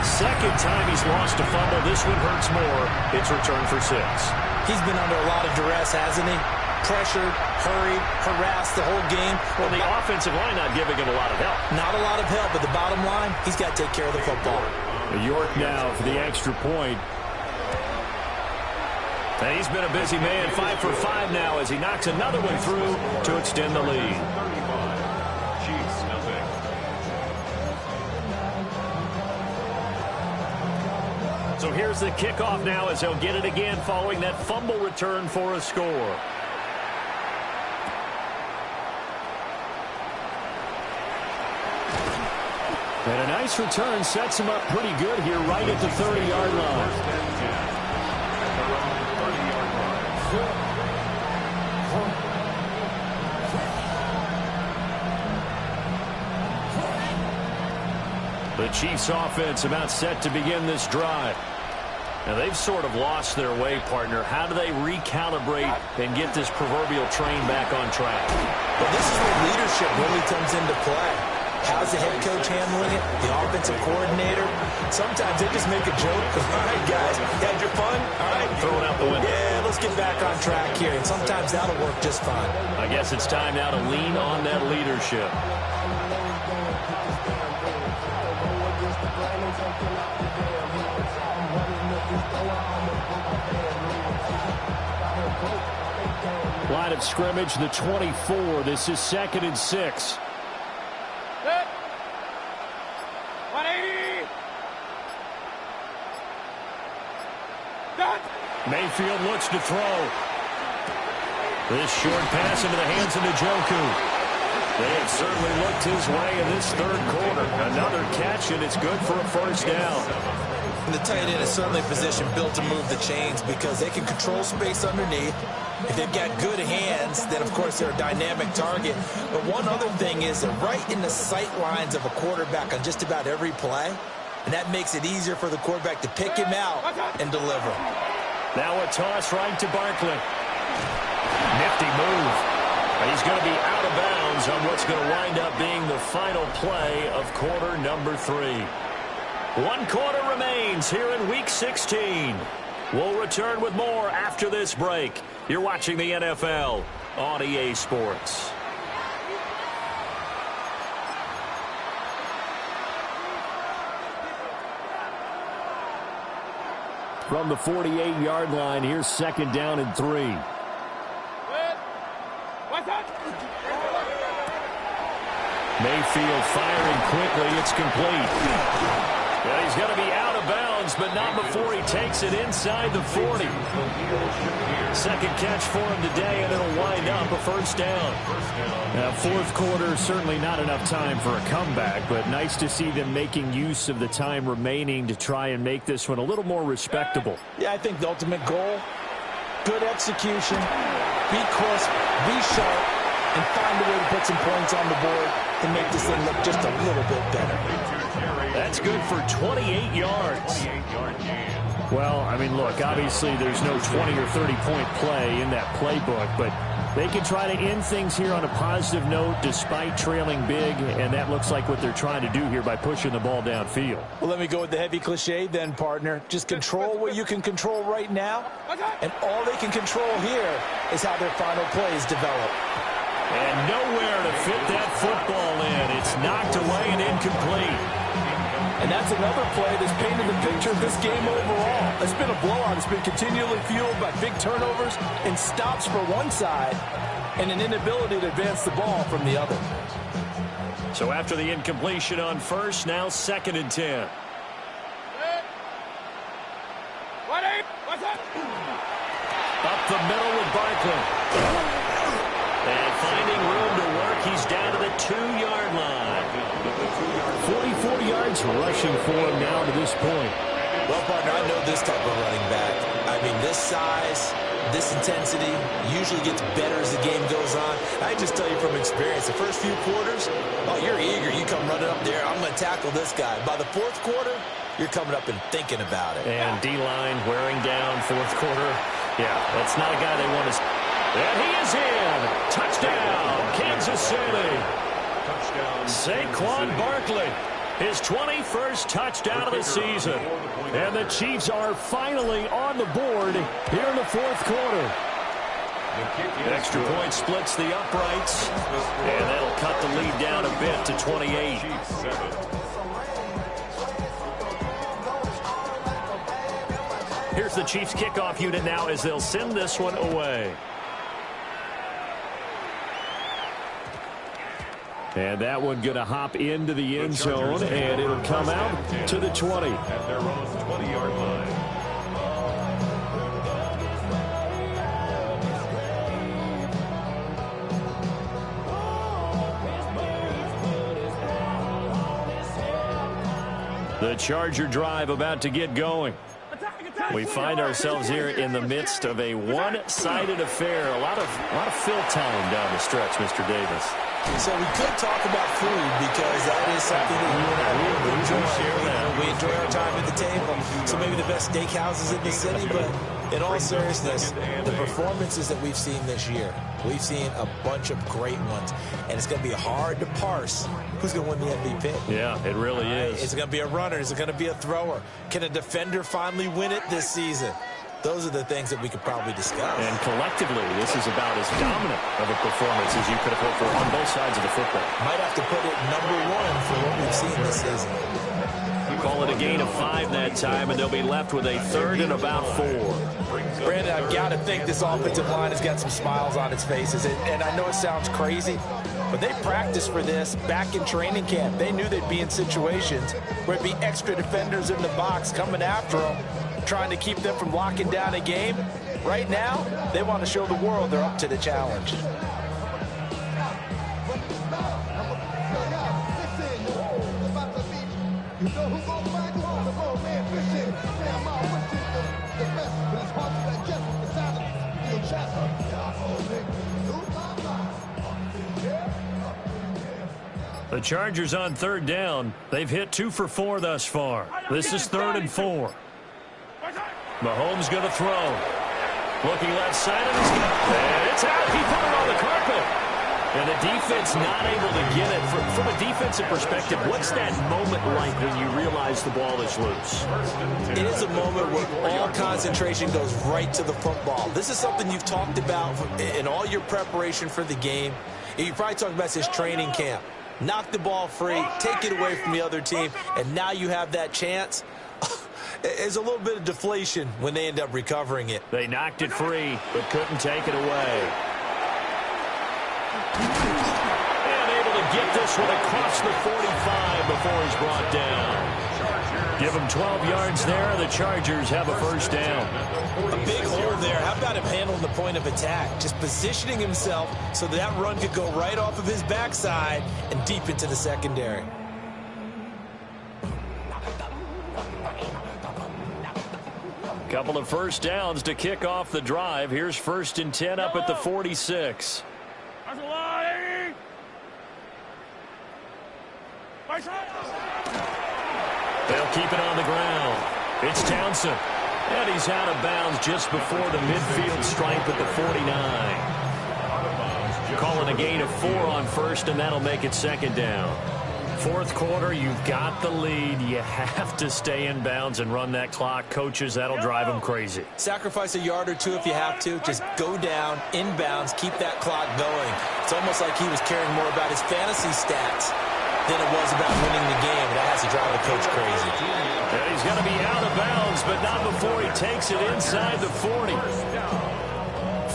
Speaker 4: Second time he's lost a fumble. This one hurts more. It's returned for 6.
Speaker 2: He's been under a lot of duress, hasn't he? Pressured, hurried, harassed the whole game.
Speaker 4: Well, the offensive line not giving him a lot of help.
Speaker 2: Not a lot of help, but the bottom line, he's got to take care of the football.
Speaker 1: York now for the extra point.
Speaker 4: And he's been a busy man, 5 for 5 now as he knocks another one through to extend the lead.
Speaker 3: 35. Chiefs nothing.
Speaker 4: So here's the kickoff now as he'll get it again following that fumble return for a score.
Speaker 1: And a nice return sets him up pretty good here right at the 30-yard line.
Speaker 4: The Chiefs offense about set to begin this drive. Now they've sort of lost their way, partner. How do they recalibrate and get this proverbial train back on track?
Speaker 2: Well, this is where leadership really comes into play. How's the head coach handling it? The offensive coordinator? Sometimes they just make a joke. All right, guys, had your fun? All right.
Speaker 4: Throw it out the window.
Speaker 2: Yeah, let's get back on track here. And sometimes that'll work just fine.
Speaker 4: I guess it's time now to lean on that leadership.
Speaker 1: Line of scrimmage, the 24. This is 2nd and 6.
Speaker 5: 180.
Speaker 4: Mayfield looks to throw. This short pass into the hands of Njoku. They have certainly looked his way in this third quarter. Another catch, and it's good for a first down.
Speaker 2: And the tight end is certainly a position built to move the chains because they can control space underneath. If they've got good hands, then, of course, they're a dynamic target. But one other thing is they're right in the sight lines of a quarterback on just about every play. And that makes it easier for the quarterback to pick him out and deliver.
Speaker 4: Now a toss right to Barkley. Nifty move. He's going to be out of bounds on what's going to wind up being the final play of quarter number 3. 1 quarter remains here in Week 16. We'll return with more after this break. You're watching the NFL on EA Sports.
Speaker 1: From the 48-yard line, here's 2nd down and 3.
Speaker 4: Mayfield firing quickly. It's complete. Yeah, he's going to be out of bounds, but not before he takes it inside the 40. Second catch for him today, and it'll wind up a first down.
Speaker 1: Now, 4th quarter, certainly not enough time for a comeback, but nice to see them making use of the time remaining to try and make this one a little more respectable.
Speaker 2: Yeah, I think the ultimate goal, good execution, be crisp, be sharp, and find a way to put some points on the board to make this thing look just a little bit better.
Speaker 4: That's good for 28 yards.
Speaker 1: Well, I mean, look, obviously there's no 20 or 30-point play in that playbook, but they can try to end things here on a positive note despite trailing big, and that looks like what they're trying to do here by pushing the ball downfield.
Speaker 2: Well, let me go with the heavy cliche then, partner. Just control what you can control right now, and all they can control here is how their final plays develop.
Speaker 4: And nowhere to fit that football in. It's knocked away and incomplete.
Speaker 2: And that's another play that's painted the picture of this game overall. It's been a blowout. It's been continually fueled by big turnovers and stops for one side and an inability to advance the ball from the other.
Speaker 4: So after the incompletion on first, now 2nd and 10. Up the middle with Barkley. And finding room to work, he's down to the 2-yard line.
Speaker 1: 44 yards rushing for him now to this point.
Speaker 2: Well, partner, I know this type of running back. I mean, this size, this intensity usually gets better as the game goes on. I just tell you from experience, the first few quarters, oh, you're eager. You come running up there, I'm going to tackle this guy. By the 4th quarter, you're coming up and thinking about it.
Speaker 4: And D-line wearing down 4th quarter. Yeah, that's not a guy they want to... And he is in. Touchdown, Kansas City. Saquon Barkley, his 21st touchdown of the season.
Speaker 1: And the Chiefs are finally on the board here in the 4th quarter.
Speaker 4: Extra point splits the uprights, and that'll cut the lead down a bit to 28. Here's the Chiefs kickoff unit now as they'll send this one away.
Speaker 1: And that one going to hop into the end zone, and it'll come out to the 20.
Speaker 3: At their own 20-yard line.
Speaker 1: The Charger drive about to get going.
Speaker 4: We find ourselves here in the midst of a one-sided affair. A lot of fill time down the stretch, Mr. Davis.
Speaker 2: So we could talk about food because that is something that you and I really enjoy. We enjoy our time at the table. So maybe the best steakhouses in the city, but in all seriousness, the performances that we've seen this year, we've seen a bunch of great ones, and it's going to be hard to parse who's going to win the MVP.
Speaker 4: Yeah, it really is.
Speaker 2: Is it going to be a runner? Is it going to be a thrower? Can a defender finally win it this season? Those are the things that we could probably discuss.
Speaker 4: And collectively, this is about as dominant of a performance as you could have hoped for on both sides of the football.
Speaker 2: Might have to put it #1 for what we've seen this season.
Speaker 4: Call it a gain of 5 that time, and they'll be left with a 3rd and about 4.
Speaker 2: Brandon, I've got to think this offensive line has got some smiles on its faces. And I know it sounds crazy, but they practiced for this back in training camp. They knew they'd be in situations where it'd be extra defenders in the box coming after them, trying to keep them from locking down a game. Right now, they want to show the world they're up to the challenge.
Speaker 4: The Chargers on 3rd down. They've hit 2 for 4 thus far. This is 3rd and 4. Mahomes going to throw. Looking left side, and it's out. He put it on the carpet. And the defense not able to get it. From a defensive perspective, what's that moment like when you realize the ball is loose?
Speaker 2: It is a moment where all concentration goes right to the football. This is something you've talked about in all your preparation for the game. You probably talked about this training camp. Knock the ball free, take it away from the other team, and now you have that chance. There's a little bit of deflation when they end up recovering it.
Speaker 4: They knocked it free, but couldn't take it away. And able to get this one across the 45 before he's brought down. Give him 12 yards there. The Chargers have a 1st down.
Speaker 2: A big hole there. How about him handling the point of attack? Just positioning himself so that run could go right off of his backside and deep into the secondary.
Speaker 4: Couple of 1st downs to kick off the drive. Here's 1st and 10 up at the 46. They'll keep it on the ground. It's Townsend. And he's out of bounds just before the midfield stripe at the 49. Calling a gain of 4 on 1st, and that'll make it 2nd down. fourth quarter, you've got the lead. You have to stay in bounds and run that clock. Coaches, that'll drive them crazy.
Speaker 2: Sacrifice a yard or two if you have to. Just go down, in bounds, keep that clock going. It's almost like he was caring more about his fantasy stats than it was about winning the game. That has to drive the coach crazy.
Speaker 4: And he's going to be out of bounds, but not before he takes it inside the 40.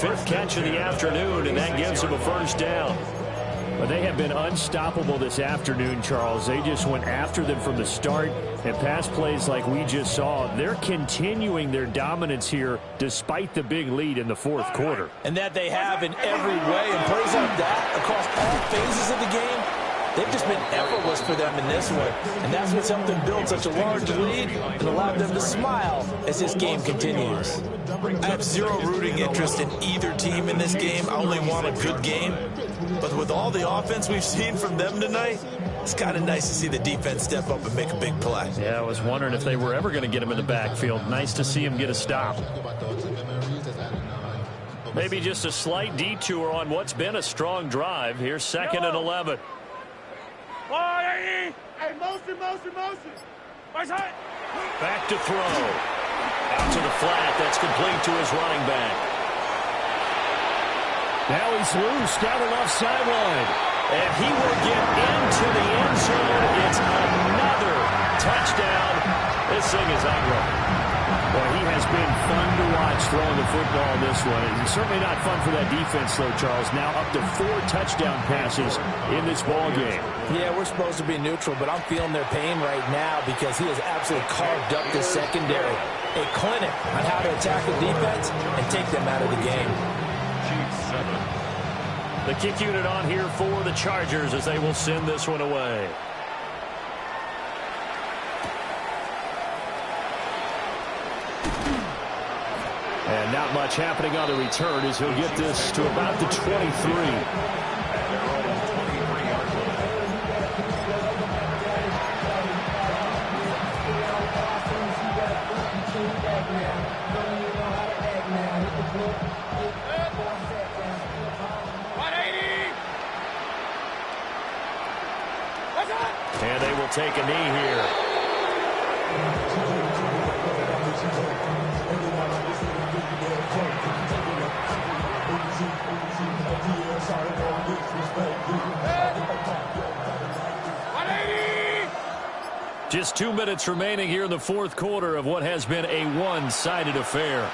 Speaker 4: Fifth catch of the afternoon, and that gives him a first down. But they have been unstoppable this afternoon, Charles. They just went after them from the start, and pass plays like we just saw. They're continuing their dominance here despite the big lead in the fourth quarter.
Speaker 2: And that they have in every way. And plays like that across all phases of the game, they've just been effortless for them in this one. And that's what's helped them build such a large lead and allowed them to smile as this game continues. I have zero rooting interest in either team in this game. I only want a good game. But with all the offense we've seen from them tonight, it's kind of nice to see the defense step up and make a big play.
Speaker 4: Yeah, I was wondering if they were ever going to get him in the backfield. Nice to see him get a stop. Maybe just a slight detour on what's been a strong drive. Here's 2nd and 11.
Speaker 5: Hey, motion.
Speaker 4: Back to throw. Out to the flat. That's complete to his running back.
Speaker 1: Now he's loose down the left sideline.
Speaker 4: And he will get into the end zone. It's another touchdown. This thing is unreal.
Speaker 1: Well, he has been fun to watch throwing the football in this one. It's certainly not fun for that defense, though, Charles. Now up to 4 touchdown passes in this ball game.
Speaker 2: Yeah, we're supposed to be neutral, but I'm feeling their pain right now because he has absolutely carved up the secondary. A clinic on how to attack the defense and take them out of the game.
Speaker 4: The kick unit on here for the Chargers as they will send this one away.
Speaker 1: And not much happening on the return as he'll get this to about the 23.
Speaker 4: And they will take a knee here. Just 2 minutes remaining here in the fourth quarter of what has been a one-sided affair.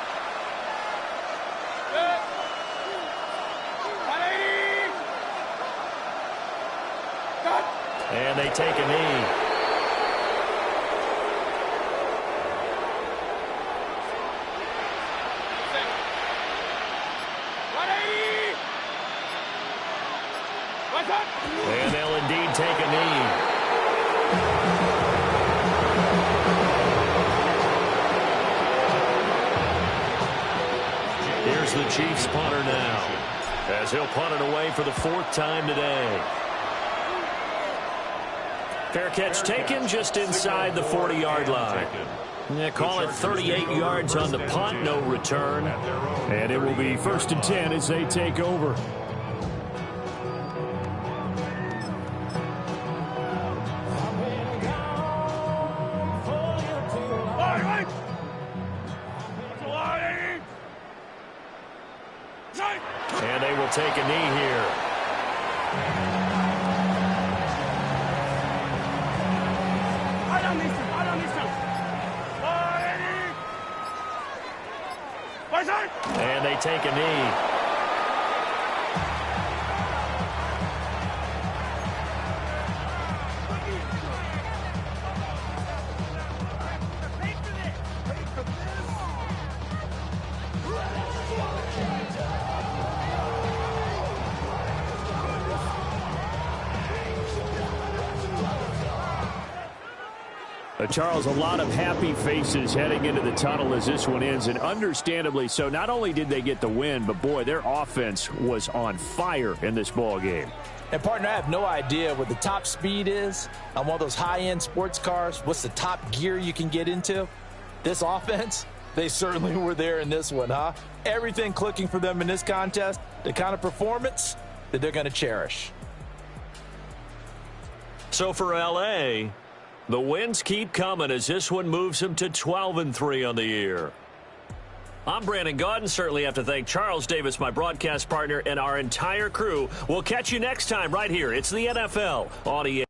Speaker 4: And they take a knee. And they'll indeed take a knee. Here's the Chiefs punter now, as he'll punt it away for the 4th time today. Fair catch taken just inside the 40-yard line. Yeah, call it 38 yards on the punt, no return.
Speaker 1: And it will be 1st and 10 as they take over.
Speaker 4: And they will take a knee here. And they take a knee.
Speaker 1: Charles, a lot of happy faces heading into the tunnel as this one ends, and understandably so. Not only did they get the win, but, boy, their offense was on fire in this ball game.
Speaker 2: And, partner, I have no idea what the top speed is on one of those high-end sports cars. What's the top gear you can get into? This offense, they certainly were there in this one, huh? Everything clicking for them in this contest, the kind of performance that they're going to cherish.
Speaker 4: So So for L.A., the wins keep coming as this one moves them to 12-3 on the year. I'm Brandon Gaudin. Certainly have to thank Charles Davis, my broadcast partner, and our entire crew. We'll catch you next time right here. It's the NFL on EA.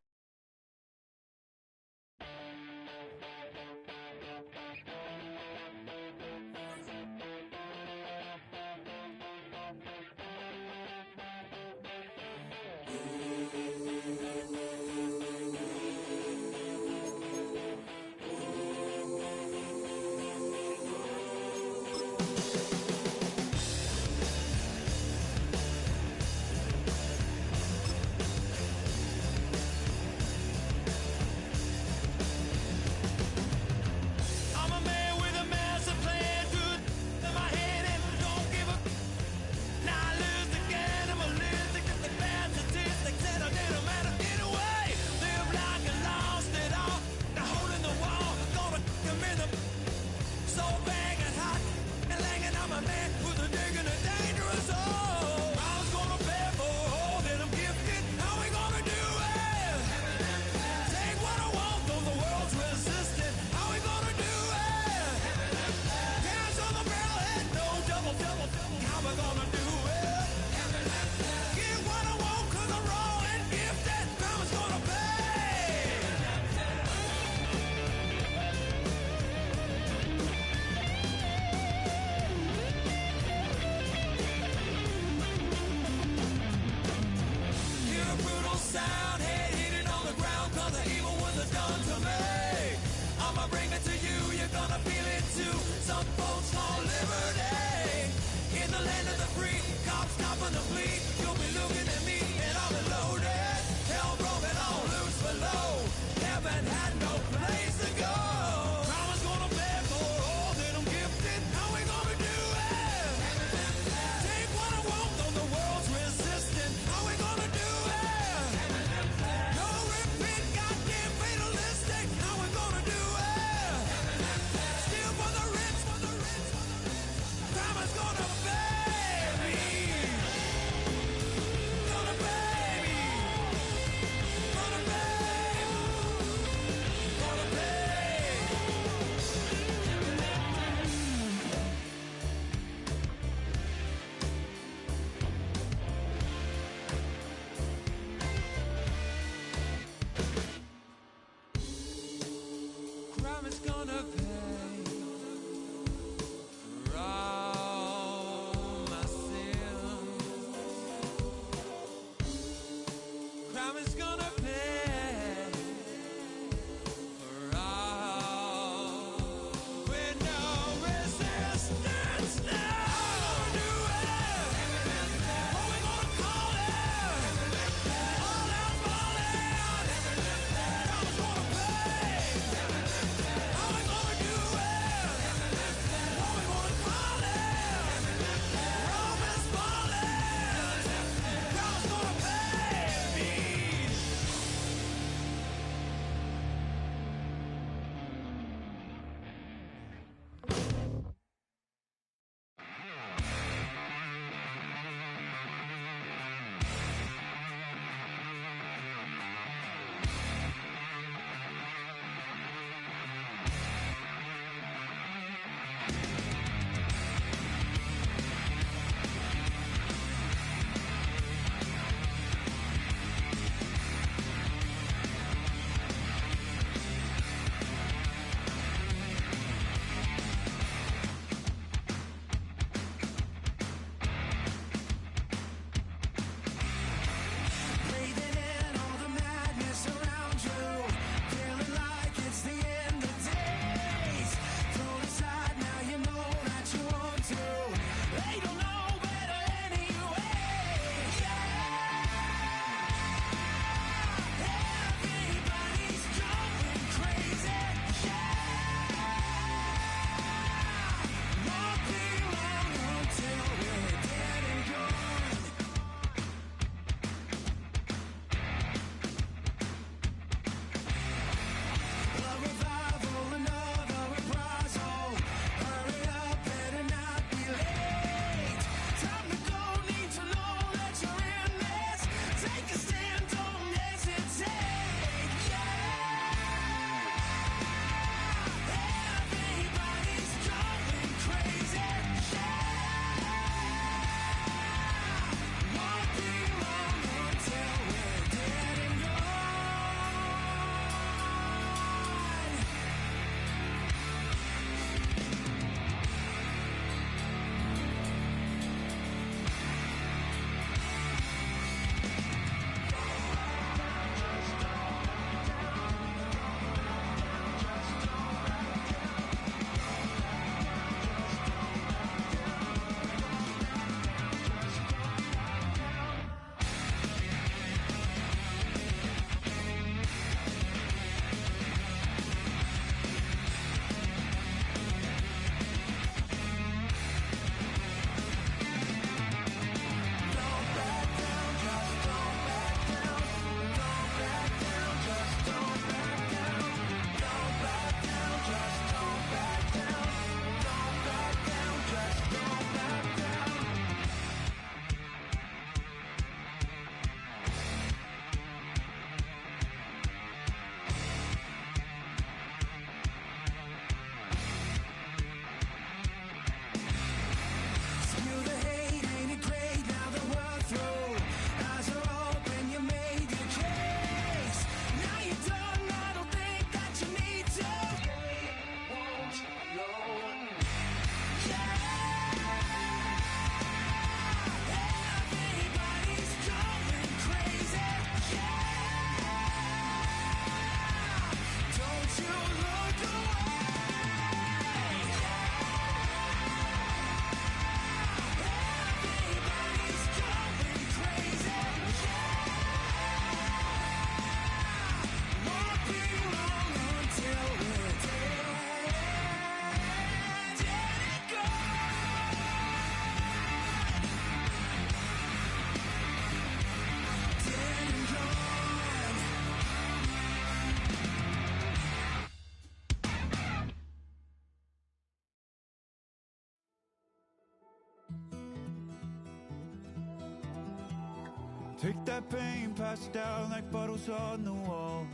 Speaker 6: Take that pain, pass it down like bottles on the wall.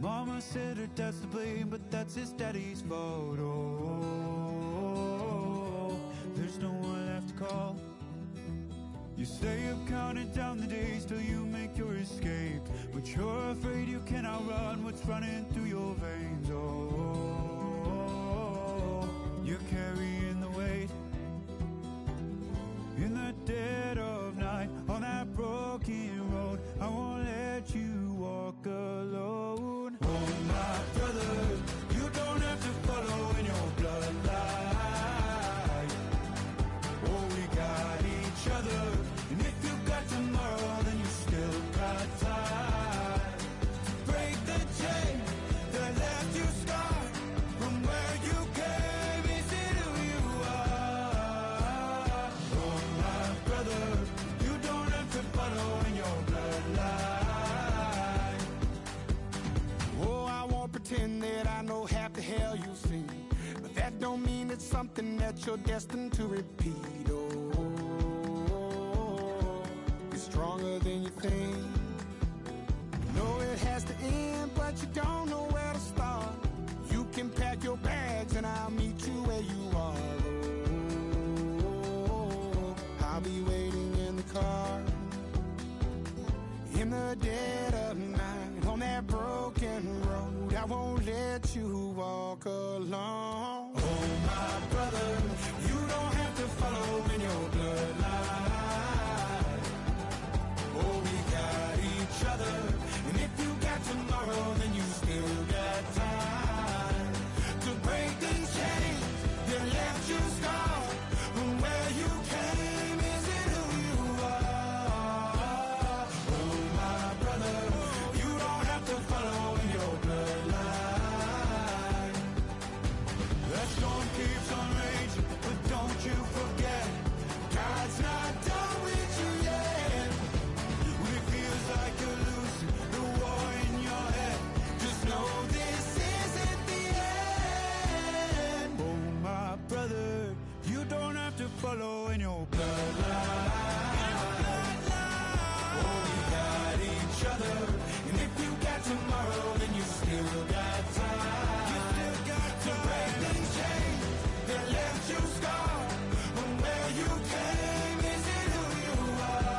Speaker 6: Mama said her dad's to blame, but that's his daddy's fault. Oh, there's no one left to call. You stay up counting down the days till you make your escape, but you're afraid you cannot run what's running through your veins. Oh, you're carrying the weight in the dead of night on that broken road. I won't let you walk alone. Oh, my brother, you don't have to follow in your bloodline. Oh, we got each other, and if you got tomorrow, then you still got time to break the chain that left you scarred from where you came. Is it who you are? Oh, my brother, you don't have to follow in your bloodline.
Speaker 7: Oh, I won't pretend that I know half the hell you've seen, but that don't mean it's something that you're destined to repeat. Oh, you're stronger than you think. You know it has to end, but you don't know where to start. You can pack your bags and I'll meet you where you are. Oh, I'll be waiting in the car in the dead of night on that broken road. I won't let you walk alone.
Speaker 6: Oh, my brother, you don't have to follow in your bloodline. Oh, we got each other, and if you got tomorrow, then you still got time to break these chains that left you scarred from where you came. Is it who you are? Oh, my brother, you don't have to follow in your bloodline. That storm keeps on raging, but don't you forget, God's not done with you yet. When it feels like you're losing the war in your head, just know this isn't the end. Oh, my brother, you don't have to follow in your bloodline. Oh, we got each other, and if you got tomorrow, then you still got time. You still got to break these chains that left you scarred from where you came. Is it who you are?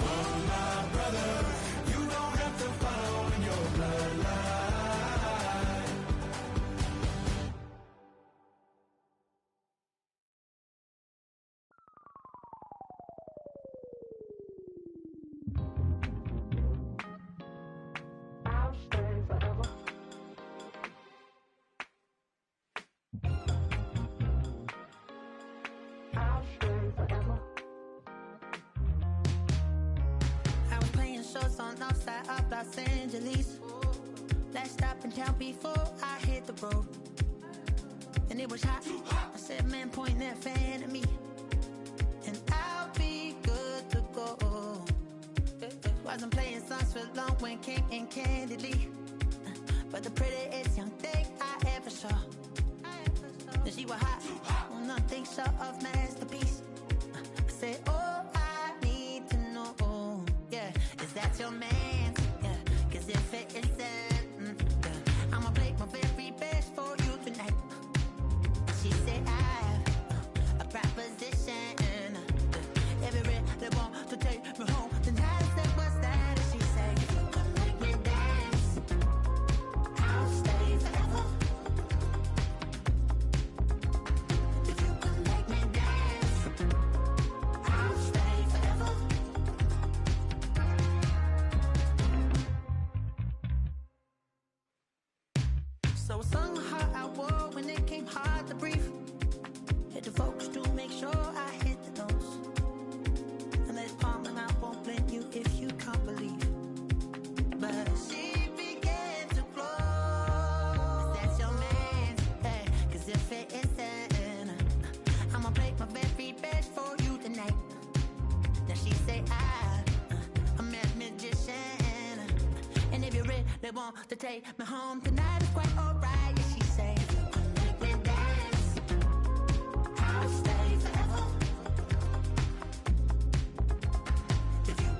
Speaker 6: Oh, my brother, you don't have to follow in your bloodline.
Speaker 8: I'll stay forever. I'll stay forever.
Speaker 9: I was playing shows on outside of Los Angeles. Last stop in town before I hit the road. And it was hot. I said, man, point that fan at me, and I'll be good to go. Wasn't playing songs for long when came in candidly, but the prettiest young thing I ever saw. And she was hot, well, nothing short of masterpiece. I said, oh, I need to know, yeah, is that your man? Yeah, 'cause if it isn't, yeah, I'ma play my very best for you tonight. She said, I have a proposition. Every really want to take me home tonight. I said, what's that? And she said, if you can make me dance, I'll stay forever. If you can make me dance, I'll stay forever. So I sung a heart I wore when it came hard to breathe. Hit the focus to make sure I hit the notes. And let's palm, and I won't blame you if you can't believe. But she began to close. That's your man, hey, 'cause if it isn't, I'ma play my very best for you tonight. Then she say, I'm a magician, and if you really want to take me home tonight, it's quite alright. Yeah, she say, if you can make me dance, I'll stay forever. If you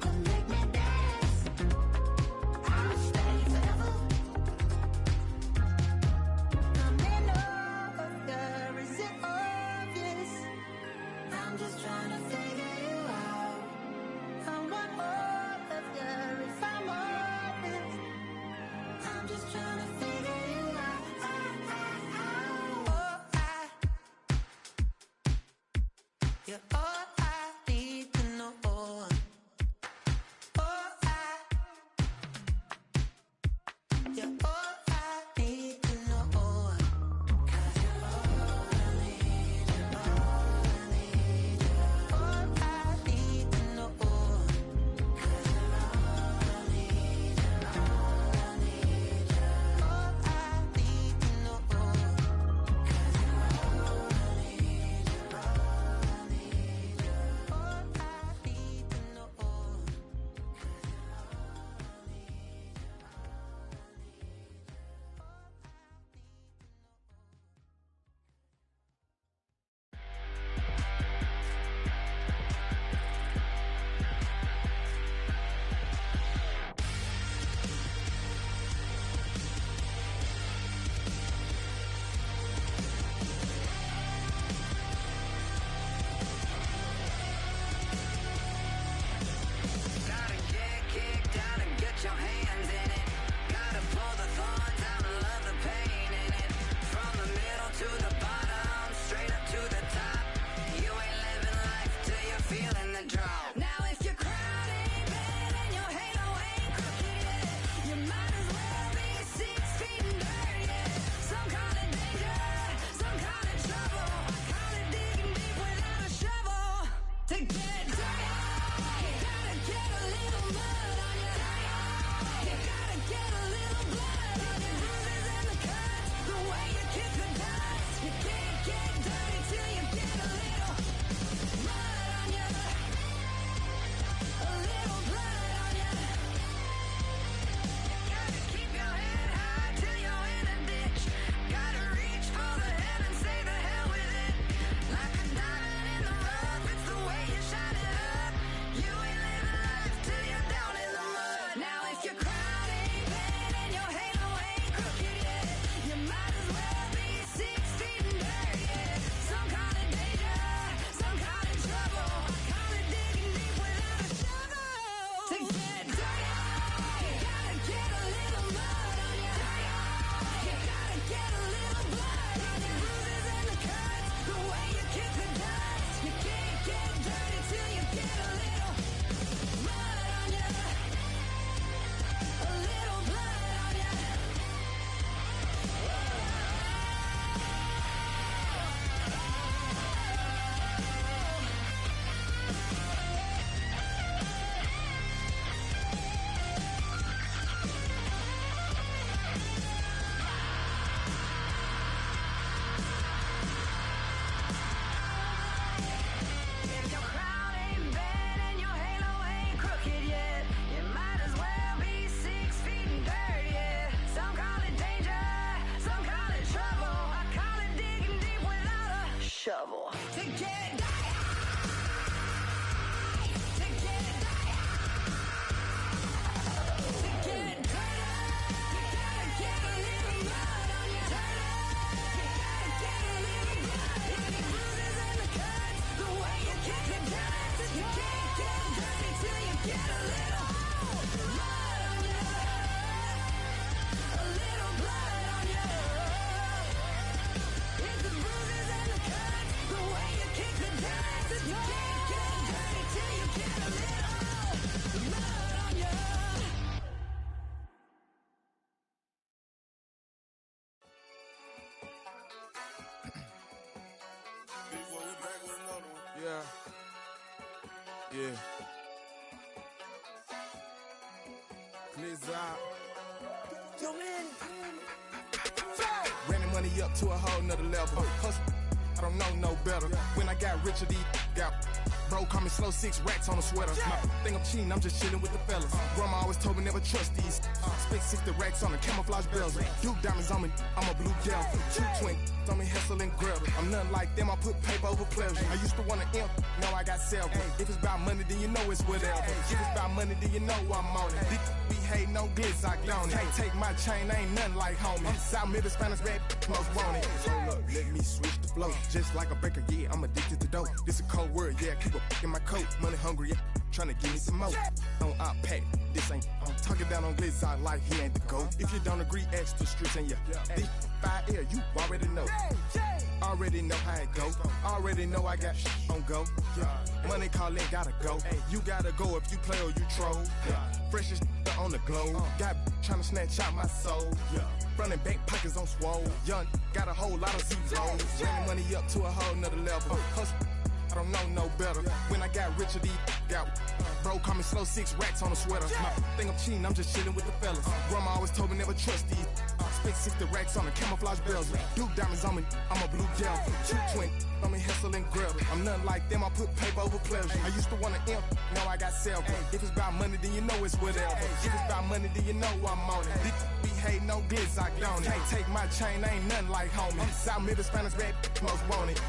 Speaker 9: get a little blood on your bruises and the cuts. The way you kick the dust. You can't get dirty till you get a little mud on you. A little blood on you. Gotta keep your head high till you're in a ditch. Gotta reach for the head and say the hell with it. Like a diamond in the rough, it's the way you shine it up. You ain't living life till you're down in the mud. Now if your crown ain't bent and your halo ain't crooked yet, you might as well be 6 feet in dirt, yeah. Some call it danger, some call it trouble. I call it digging deep without a shovel. To get dirty, you gotta get a little mud on you. You gotta get a little blood on your bruises and the cuts. The way you kick the dust. You can't get dirty till you get a little mud on you. A little blood on you. If your crown ain't bent and your halo ain't crooked yet, you might as well be 6 feet in dirt, yeah. Some call it danger, some call it trouble. I call it digging deep without a shovel. To get dirty, to get dirty, to get dirty, you gotta get a little mud on you. You gotta get a little blood on your bruises and the cuts. The way you kick the dust. You can't get dirty till you get a little mud on you. A little blood on you. It's the bruises and the cuts. The way you kick the dust. You can't get dirty till you get a little mud on you.
Speaker 7: Yeah. Yeah. Clears out. Running money up to a whole nother level. Hustle, I don't know no better. When I got richer, these got bro call me slow 6 racks on a sweater. My think I'm cheating, I'm just chilling with the fellas. Grandma always told me never trust these. Spent 60 racks on the camouflage bells. Duke diamonds on me, I'm a blue gel. 2 twin on me, Hessel and Grub. I'm nothing like them, I put paper over pleasure. I used to want to imp, now I got self. If it's about money, then you know it's whatever. If it's about money, then you know I'm on it. These be hate no glitz, I don't it. Take my chain, ain't nothing like homie. South Middle Spanish bad most want it. Hold up, let me switch the flow. Just like a baker, yeah, I'm addicted to dope. This a cold word, yeah, keep a in my coat. Money hungry, yeah, tryna give me some more. On I pack, this ain't talking down on glitz, I like he ain't the GOAT. If you don't agree, ask the streets and yeah. This fire air, you already know. Already know how it go. Already know I got on go. Money calling, gotta go. You gotta go if you play or you troll. Freshest on the globe. Got tryna snatch out my soul. Running bank pockets on swole. Young, got a whole lot of zeros. Running money up to a whole nother level. Hustle, I don't know no better. When I got richer, these got bro call me slow 6 racks on a sweater. My think I'm cheating, I'm just chilling with the fellas. Grandma always told me never trust these. Spent 60 racks on the camouflage bells. Duke diamonds on me, I'm a blue gel. 2 twin on me, Hessel and Grub. I'm nothing like them, I put paper over pleasure. I used to want to imp, now I got self. If it's about money, then you know it's whatever. If it's about money, then you know I'm on it. This be hate no glitz, I don't it. Can't take my chain, ain't nothing like homie. South Middle Spanish bad most want it.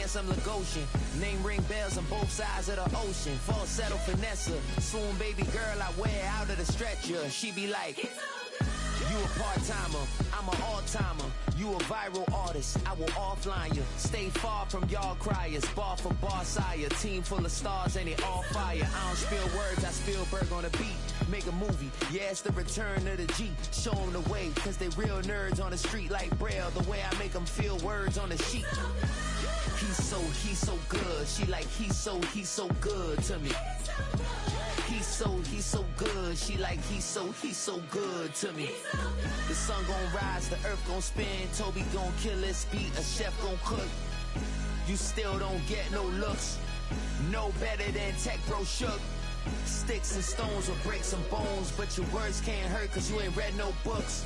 Speaker 10: handsome Lagosian. Name ring bells on both sides of the ocean. Falsetto finesse. Soon baby girl I wear out of the stretcher. She be like, you a part-timer, I'm an all-timer. You a viral artist, I will offline you. Stay far from y'all criers. Bar for bar sire. Team full of stars and it all fire. I don't spill words, I Spielberg on the beat. Make a movie, yeah, it's the return of the G. Show them the way, cause they real nerds on the street like Braille. The way I make them feel words on the sheet. He's so good. She like, he's so good to me. He's so good. She like, he's so good to me. The sun gon' rise, the earth gon' spin. Toby gon' kill this beat, a chef gon' cook. You still don't get no looks. No better than Tech Bro Shook. Sticks and stones will break some bones, but your words can't hurt cause you ain't read no books.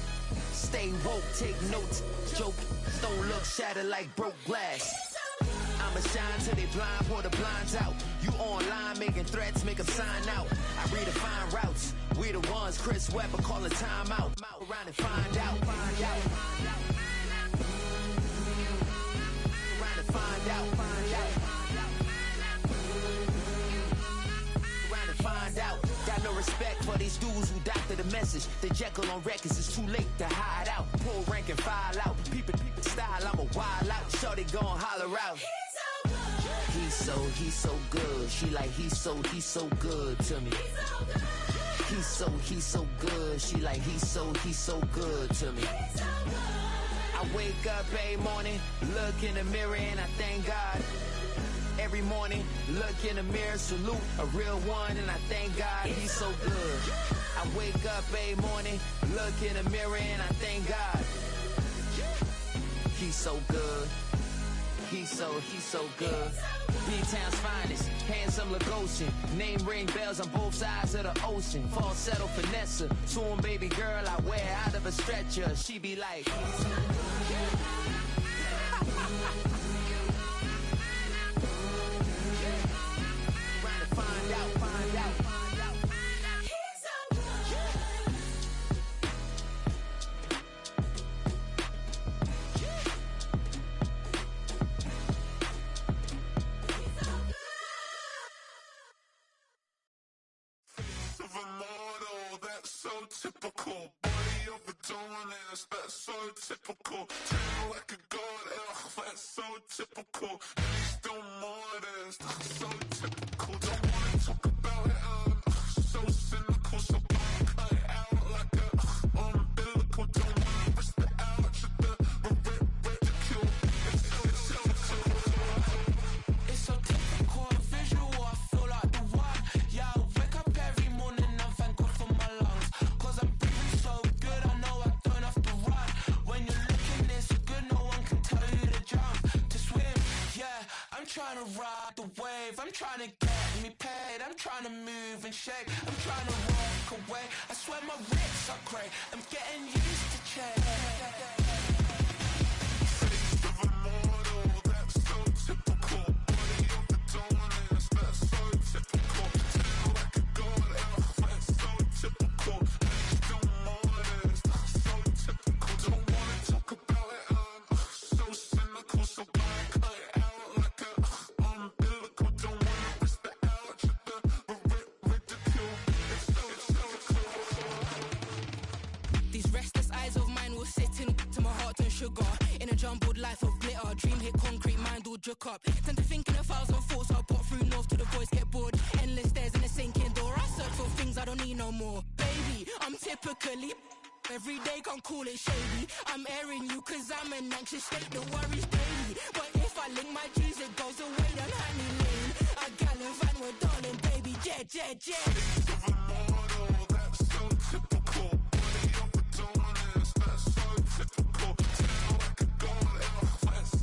Speaker 10: Stay woke, take notes, joke. Don't look shattered like broke glass. I'ma shine till they blind, pour the blinds out. You online making threats, make them sign out. I redefine routes. We the ones Chris Webber call a timeout. Around and find out. Around and find out. Around and find out. Got no respect for these dudes who doctor the message. The Jekyll on records, it's too late to hide out. Pull rank and file out. Peep style, I'm a wild out. Shorty gon' holler out. He's so good. She like, he's so good to me. He's so good. She like, he's so good to me. I wake up every morning, look in the mirror and I thank God. Every morning, look in the mirror, salute a real one and I thank God he's so good. I wake up every morning, look in the mirror and I thank God. He's so good. He's so good. B-Town's finest, handsome Lagosian. Name ring bells on both sides of the ocean. Falsetto finesse. Soon baby girl I wear out of a stretcher. She be like,
Speaker 6: typical. Body of a dominance, that's so typical. Treat like a god, that's so typical. He's still modest, that's so typical. Don't wanna talk about it, so cynical. So don't cut it out like a umbilical. Don't wanna risk the ouch of the ridicule.
Speaker 11: It's so typical, visual, I feel like the one. Yeah, I wake up every morning and thank God for my lungs. Cause I'm breathing so good, I know I don't have to run. When you're looking this good, no one can tell you to jump, to swim. Yeah, I'm trying to ride the wave, I'm trying to get me paid, I'm trying to move and shake, I'm trying to walk away. I swear my wrists are great, I'm getting used to change. Jook up. Tend to think in 1,000 thoughts. I'll pop through north to the voice, get bored. Endless stairs in a sinking door. I search for things I don't need no more. Baby, I'm typically every day, can't call it shady. I'm airing you cause I'm an anxious state. The worries daily. But if I link my G's, it goes away down Honey Lane. I gallivant with darling, baby, jet.
Speaker 6: That's so typical. Body of a dominance, that's so typical. Tell like a god, that's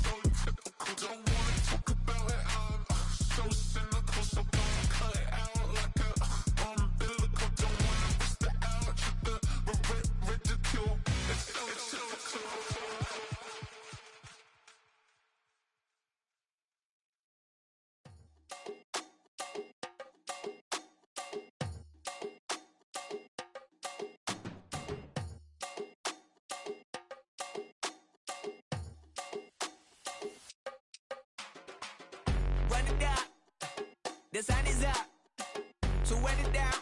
Speaker 6: so typical. Don't wanna talk about it, I'm so cynical, so don't cut it out.
Speaker 10: run it down. The sun is up. So wet it down.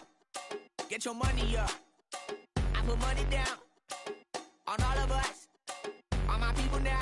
Speaker 10: Get your money up. I put money down on all of us, on my people now,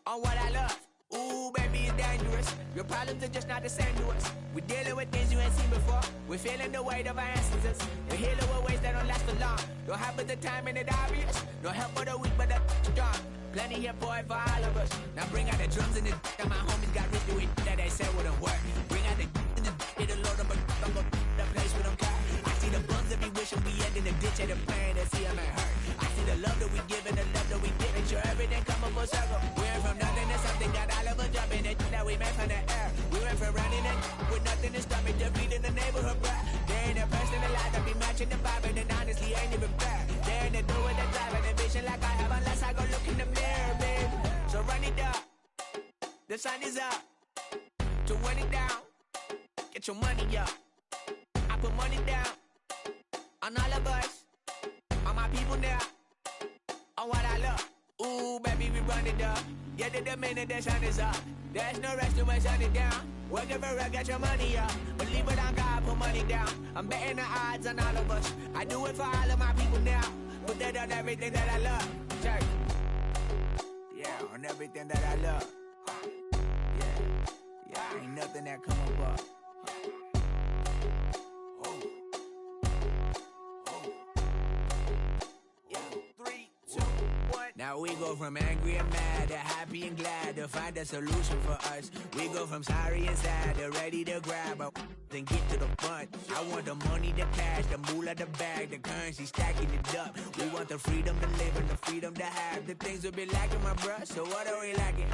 Speaker 10: on what I love. Ooh, baby, it's dangerous. Your problems are just not the same to us. We're dealing with things you ain't seen before. We're feeling the weight of our ancestors. We're healing with ways that don't last for long. Don't have but the time and it obvious. No help for the weak, but the strong. Plenty here for it for all of us. Now bring out the drums and the and my homies got rich doing that they said wouldn't work. Bring out the and the it'll load them, but I'm gonna the place with them car. I see the bums that be wishing we end in the ditch and the pain that see them ain't hurt. I see the love that we give and the love that we give. Sure everything come up full circle. We went from nothing to something, got all of us jumping it that we made from the air. We went from running and with nothing to stop it, defeating the neighborhood bruh. There ain't a person alive that be matching the vibe, and then honestly ain't even fair. There ain't a do with the drive and the vision like I have unless I go look in the mirror, babe. So run it up, the sun is up. To run it down, get your money up. I put money down on all of us, on my people now, on what I love. Ooh, baby, we run it up. Yeah, the minute the sun is up. There's no rest to my sun it down. Working for it, get your money up. Believe it on God, put money down. I'm betting the odds on all of us. I do it for all of my people now. Put that on everything that I love. Check. Yeah, on everything that I love. Yeah, ain't nothing that come up. Now we go from angry and mad to happy and glad to find a solution for us. We go from sorry and sad to ready to grab up then get to the front. I want the money, the cash, the moolah, the bag, the currency, stacking it up. We want the freedom to live and the freedom to have the things we be lacking, my bruh. So what are we lacking?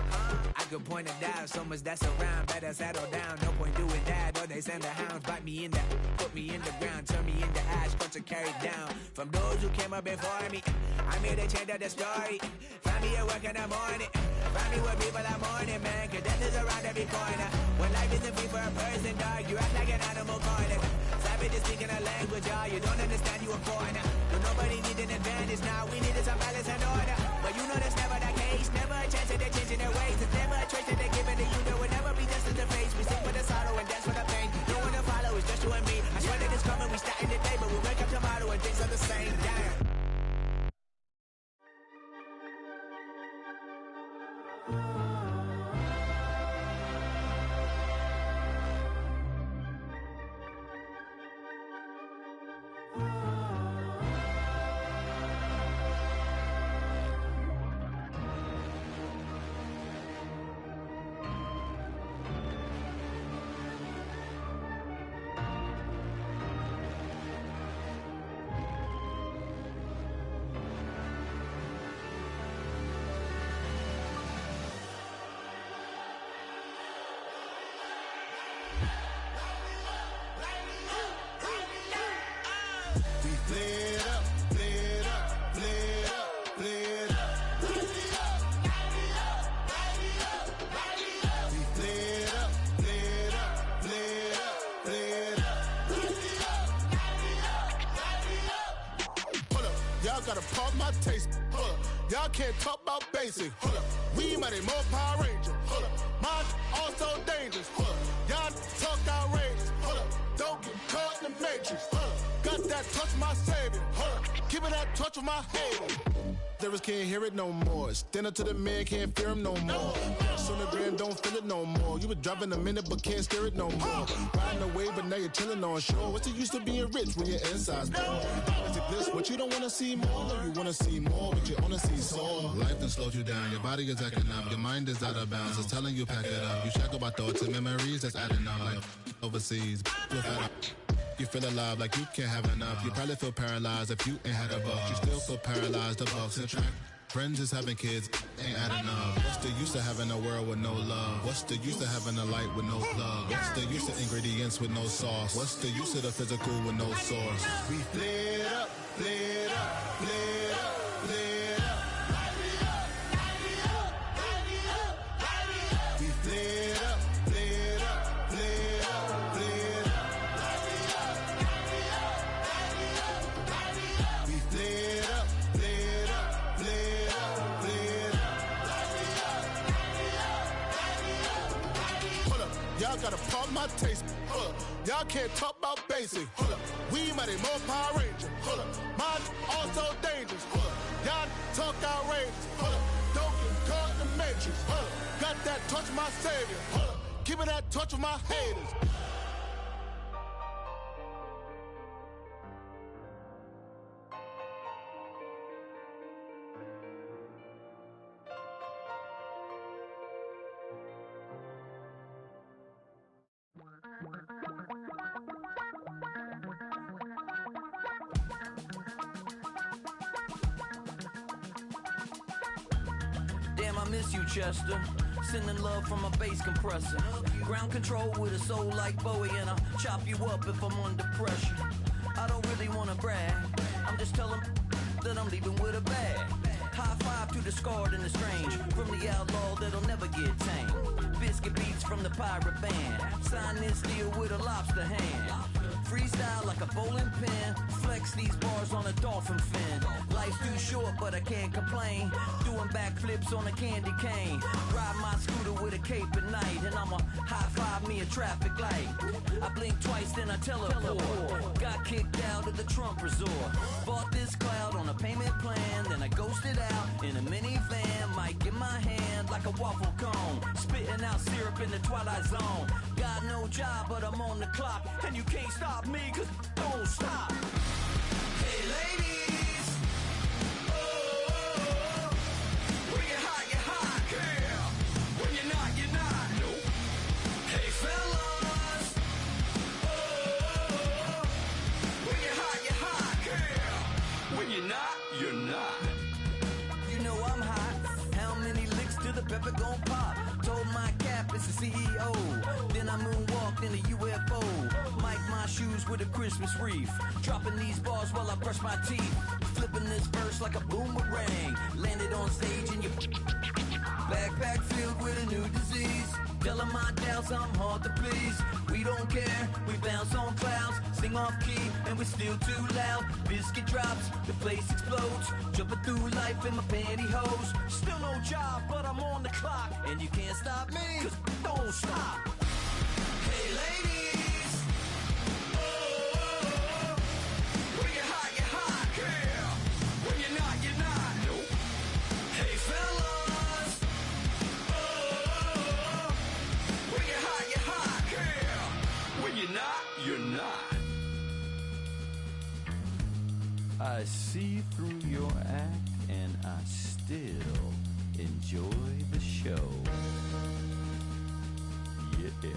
Speaker 10: I could point it out, so much that's around. Better settle down, no point doing that. Or they send the hounds, bite me in the, put me in the ground, turn me into ash, cut to carry down. From those who came up before me, I'm here to change up the story. Find me at work in the morning, find me where people are mourning, man. Cause death is around every corner. When life isn't free for a person, dog, you act like an animal corner. Savage is speaking a language, y'all, you don't understand, you a foreigner. But nobody needs an advantage now, we need some balance and order. But you know that's never the case, never a chance that they're changing their ways. There's never a choice that they're giving to you, there will never be justice to face. We sing for the sorrow and dance for the pain. No one to follow, it's just you and me. I swear that it's coming, we starting today, but we wake up tomorrow and things are the same. Damn.
Speaker 7: Gotta pump my taste. Hold up. Y'all can't talk about basic. Hold up. We might more Power Ranger. Hold up. Mine also dangerous. Hold up. Y'all talk outrageous. Hold up. Don't get caught in the matrix. Hold up. Got that touch of my savior. Hold up. Keeping that touch with my hater. Lyrics can't hear it no more. Stand up to the man, can't fear him no more. On the brand, don't feel it no more. You been driving a minute, but can't steer it no more. Riding away, but now you're chilling on shore. What's the use of being rich when your inside's poor? Is it this? What you don't want to see more? No, you want to see more, but you only see sore. Life done slowed you down. Your body is acting up. Your mind is out of bounds. It's telling you pack it up. You shackle by thoughts and memories that's adding up. Like overseas, you feel alive like you can't have enough. You probably feel paralyzed if you ain't had a buck. You still feel paralyzed, the bucks and track. Friends is having kids, ain't adding up. What's the use of having a world with no love? What's the use of having a light with no love? What's the use of ingredients with no sauce? What's the use of the physical with no source? We flared up, flared up, flared up, flared up. We flared up, flared up, flared up, flared up. We flared up, flared up, flared up. Y'all gotta pump my taste. Hold up. Y'all can't talk about basic. Hold up. We mighty more Power Ranger. Hold up. Mine also dangerous. Hold up. Y'all talk outrageous. Hold up. Don't get caught in the matrix. Hold up. Got that touch my savior. Hold up. Give me that touch of my haters.
Speaker 10: Damn, I miss you, Chester. Sending love from a bass compressor. Ground control with a soul like Bowie, and I'll chop you up if I'm under pressure. I don't really wanna brag. I'm just telling that I'm leaving with a bag. High five to the scarred and the strange. From the outlaw that'll never get tamed. Biscuit beats from the pirate band. Sign this deal with a lobster hand. Freestyle like a bowling pin. Flex these bars on a dolphin fin. Life's too short, but I can't complain. Doing backflips on a candy cane. Ride my scooter with a cape at night. And I'ma high five me a traffic light. I blink twice, then I teleport. Got kicked out of the Trump resort. Bought this cloud on a payment plan. Then I ghosted out in a minivan. Mic in my hand like a waffle cone. Spitting out syrup in the twilight zone. Got no job, but I'm on the clock. And you can't stop me, cause don't stop. Hey ladies, oh, when you're hot, girl. When you're not, nope. Hey fellas, oh, when you're hot, girl. When you're not. You know I'm hot. How many licks till the pepper gon' pop? Told my cap it's the CEO. Then I moonwalked in a UFO. Mic my shoes with a Christmas wreath. Dropping these bars while I brush my teeth. Flipping this verse like a boomerang. Landed on stage in your backpack filled with a new disease. Telling my doubts I'm hard to please. We don't care, we bounce on clouds. Sing off key and we're still too loud. Biscuit drops, the place explodes. Jumping through life in my pantyhose. Still no job, but I'm on the clock. And you can't stop me, cause don't stop. Hey ladies, oh, when you're hot, girl. When you're not, nope. Hey fellas, oh, when you're hot, girl. When you're not. I see through your act and I still enjoy the show. Yeah.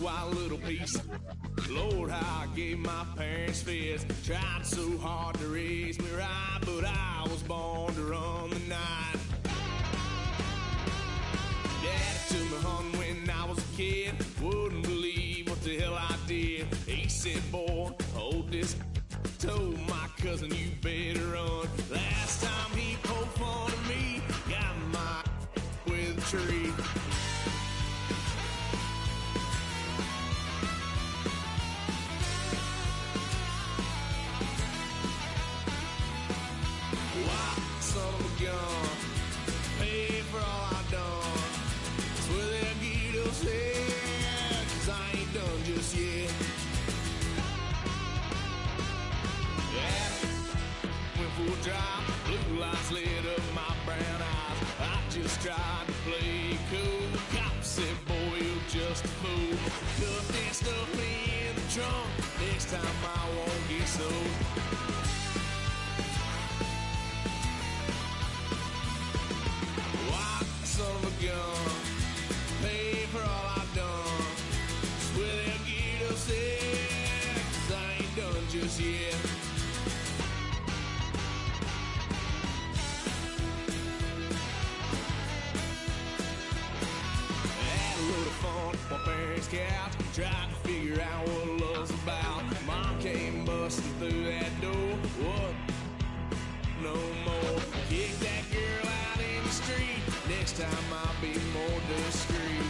Speaker 6: Wild little piece. Lord, how I gave my parents fits. Tried so hard to raise me right, but I was born to run the night. Daddy took me home when I was a kid. Wouldn't believe what the hell I did. He said, boy, hold this. Told my cousin, you better run. Last time he poked fun of me, got my with a tree. Son of a gun, pay for all I done. That's where they'll get us head, 'cause I ain't done just yet. Yeah, went for a drive, blue lights lit up my brown eyes. I just tried to play cool. Cop said, boy, you're just a fool. Cuffed and stuffed me in the trunk. Next time I won't get so. Son of a gun, pay for all I've done. Swear they'll get us there, 'cause I ain't done just yet. Had a little fun at my parents' couch, tried to figure out what love's about. Mom came busting through that door. What? No more. Kick that girl out in the street. Next time I'll be more discreet.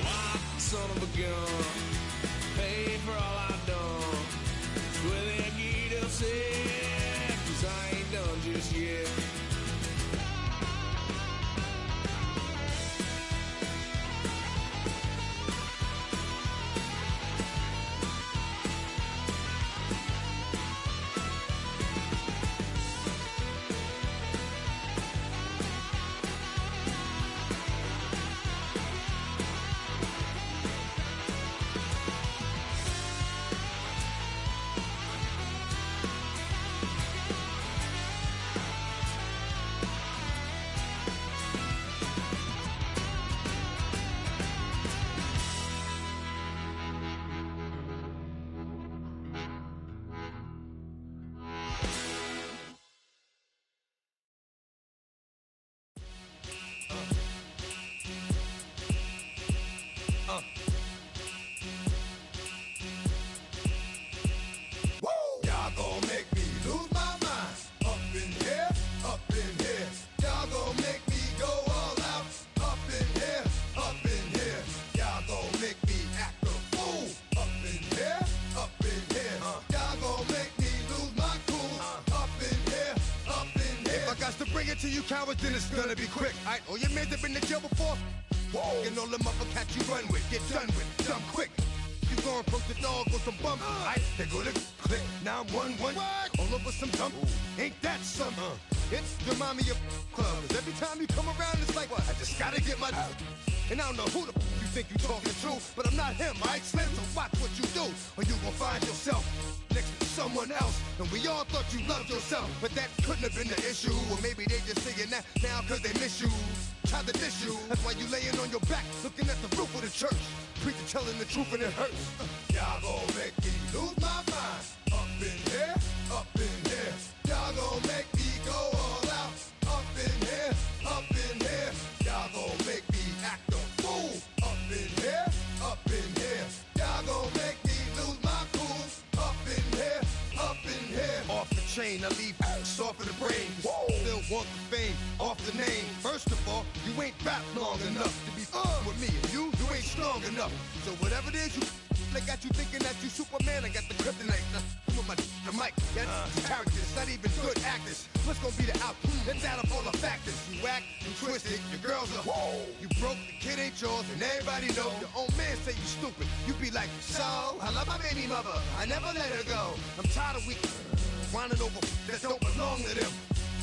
Speaker 6: Wild son of a gun, pay for all I've done. Swear they'll get upset, 'cause I ain't done just yet.
Speaker 7: Y'all gon' make me lose my mind. Up in here, up in here. Y'all gon' make me go all out. Up in here, up in here. Y'all gon' make me act a fool. Up in here, up in here. Y'all gon' make me lose my cool. Up in here, up in here. If I got to bring it to you cowards, then it's gonna be quick. Alright, all your men that been to jail before? Whoa. And all them other cats you run with, get done with, dumb quick. You gon' approach the dog with some bump. Alright, they go to click 911. All over some dump. Ain't that something? It's remind me of club. 'Cause every time you come around, it's like, what? I just gotta get my. And I don't know who the you think you talking to, but I'm not him, alright? Slim, so watch what you do, or you gon' find yourself next to someone else. And we all thought you loved yourself, but that couldn't have been the issue. Or maybe they just saying that now 'cause they miss you. Tried to diss you, that's why you laying on your back, looking at the roof of the church. Preacher telling the truth and it hurts. Y'all gon' make me lose my mind. Up in here, up in here. Y'all gon' make me go all out. Up in here, up in here. Y'all gon' make me act a fool. Up in here, up in here. Y'all gon' make me lose my cool. Up in here, up in here. Off the chain, I leave soft in the brain. Still want the fame, off the name. First of all, you ain't rap long enough to be with me. And you ain't strong enough. So whatever it is you they got you thinking that you Superman, I got the kryptonite. Come on, the mic, that's characters, not even good actors. What's gonna be the outcome? Let's add up all the factors. You whack, you twisted, your girls are you broke, the kid ain't yours, and everybody know. Your own man say you stupid. You be like, so, I love my baby mother, I never let her go. I'm tired of weak whining over that don't belong to them.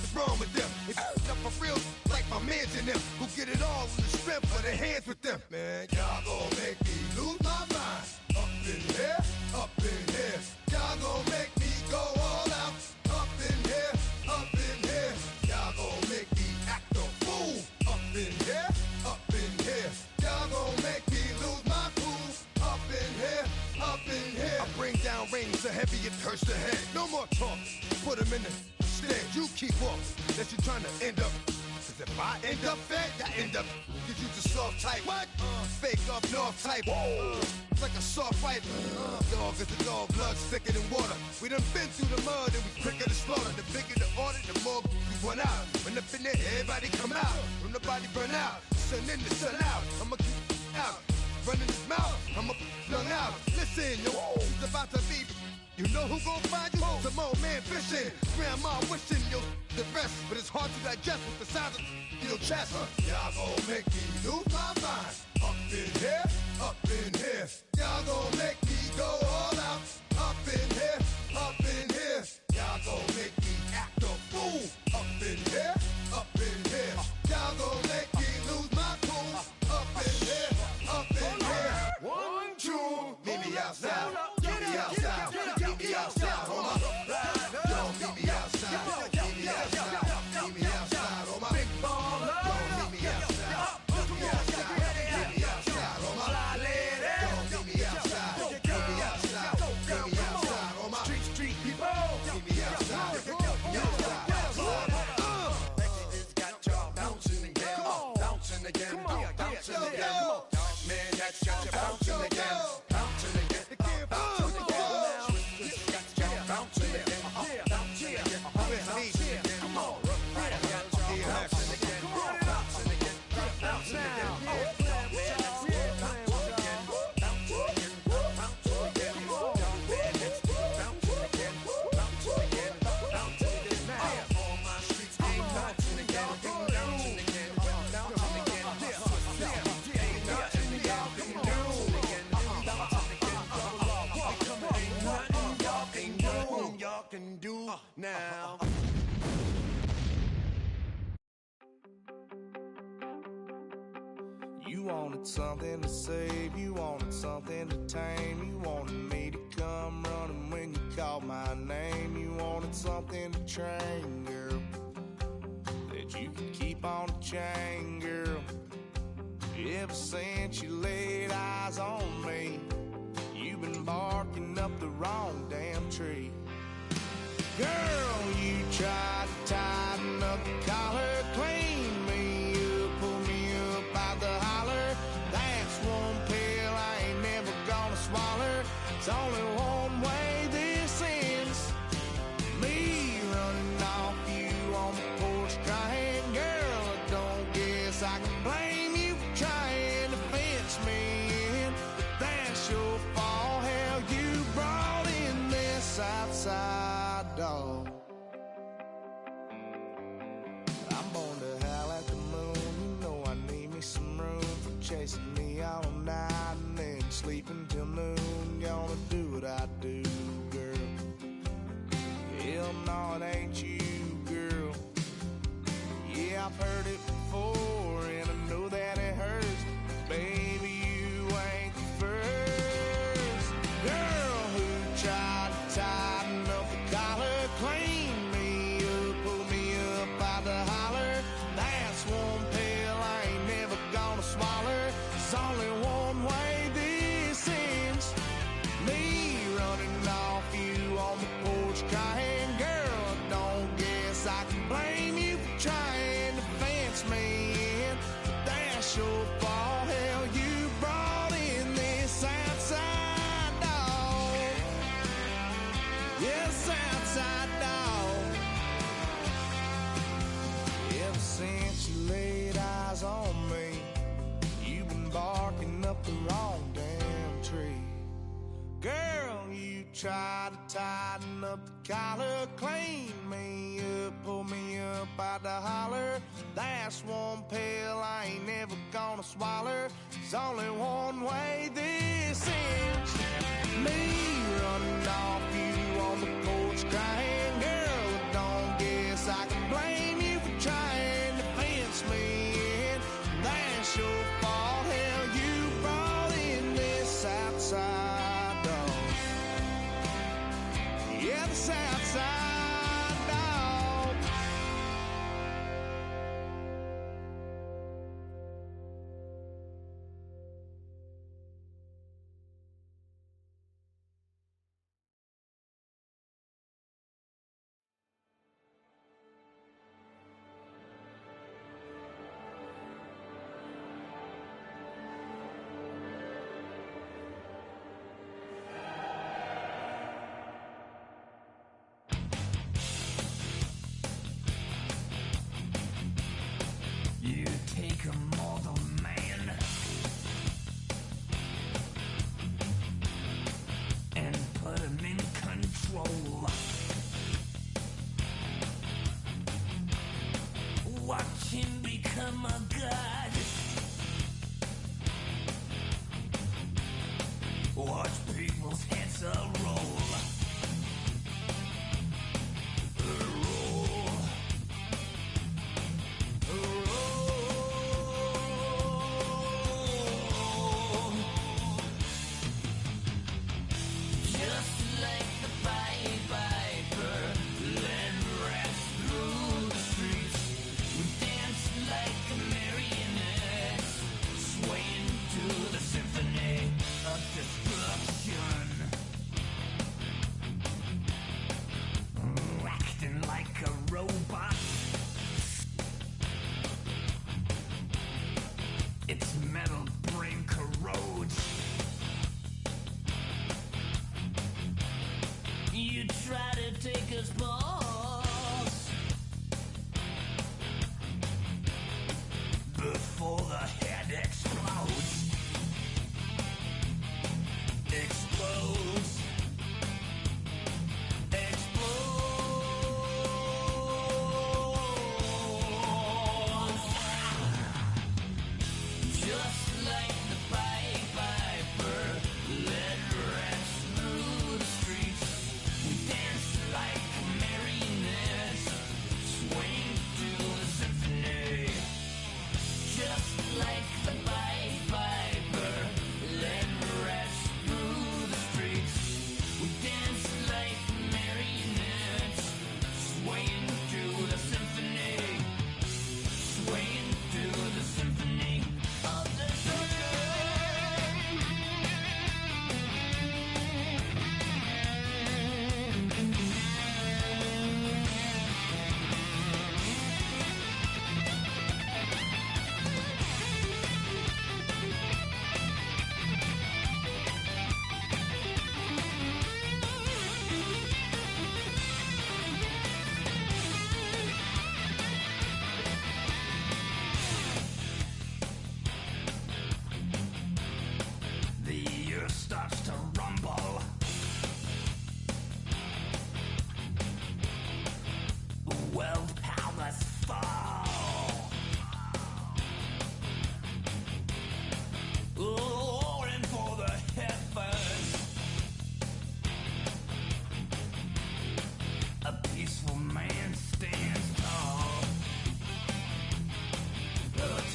Speaker 7: What's wrong with them? If you up for real, like my mans in them, who get it all in the strength of their hands with them. Man, y'all gon' make me lose my mind. Up in here, up in here. Y'all gon' make me go all out. Up in here, up in here. Y'all gon' make me act a fool. Up in here, up in here. sound rings so heavy it hurts the head. No more talk, put him in the stand. You keep off, that you trying to end up. Cause if I end up fed, I end up. Cause you the soft type. What? Fake up north type. It's like a soft fight. Dog is a dog, blood thicker than water. We done been through the mud and we quicker to slaughter. The bigger the order, the more we run out. When up in there, everybody come out. When the body burn out, sun in the sun out. I'ma keep out. Running his mouth, I'ma young out. Listen, yo, it's about to be. You know who gon' find you? Some old man fishing. Grandma wishing you the best, but it's hard to digest with the sound of your chest. Y'all gon' make me lose my mind. Up in here, up in here. Y'all gon' make me go all out. Up in here, up in here. Y'all gon' make me act a fool. Up in here, up in here. Y'all gon' make me lose my cool. Up in here, up in here. 1, 2, meet me outside. Meet me outside. Meet me outside. On my don't meet me outside. Meet me outside. Meet me outside. On my big baller. Don't meet me outside. Meet me outside. Meet me outside. On my fly lady. Don't meet me outside. Meet me outside. Meet me outside. On my street people. Meet me outside. Meet me outside. It's got y'all bouncing again. Bouncing again. Bouncing again. Man, that's got you bouncing again. Bouncing again. Bouncing again. It's got y'all bouncing again. Bouncing again. Bouncing again. Come on. Bouncing again. Bouncing again. Bouncing again. Can do now.
Speaker 6: You wanted something to save, you wanted something to tame. You wanted me to come running when you called my name. You wanted something to train, girl, that you could keep on the chain, girl. Ever since you laid eyes on me, you've been barking up the wrong damn tree. Girl, you tried to tighten up the collar, clean me up, pull me up out the holler. That's one pill I ain't never gonna swallow. It's only one way this ends. Me running off you on the porch crying. Girl, I don't guess I can blame you for trying to fence me in. But that's your fault, hell, you brought in this outside dog. I'm born to howl at the moon. You know I need me some room for chasing me all night and then sleeping till noon. Gonna do what I do, girl. Hell no, it ain't you, girl. Yeah, I've heard it before and I know that it hurts. Baby, you ain't the first girl who tried to tighten up the collar, clean me up, pull me up out the holler. That's one pill I ain't never gonna swallow. There's only one way this ends. Me running off you on the porch crying. Girl, I don't guess I can blame you for trying to fence me in. But that's your fault, hell, you brought in this outside dog. Yes, outside dog. Ever since you laid eyes on me, you've been barking up the wrong damn tree. Girl, you tried to tighten up the collar, clean me up, pull me up out the holler. That's one pill I ain't never gonna swallow. There's only one way this ends. Me running off you on the porch crying. Girl, I don't guess I can blame you for trying to fence me in. That's your fault, hell, you brought in this outside dog. Yeah, this outside
Speaker 10: Undertaker's balls. Before the head explodes. Explodes. Just like the Pied Piper, led rats through the streets. We dance like marionettes, swing to the symphony. Just like the Pied Piper, led rats through the streets. We dance like marionettes, swaying to the symphony. Swaying to the symphony of the The earth starts to rumble. World powers fall. Roaring for the heavens. A peaceful man stands tall.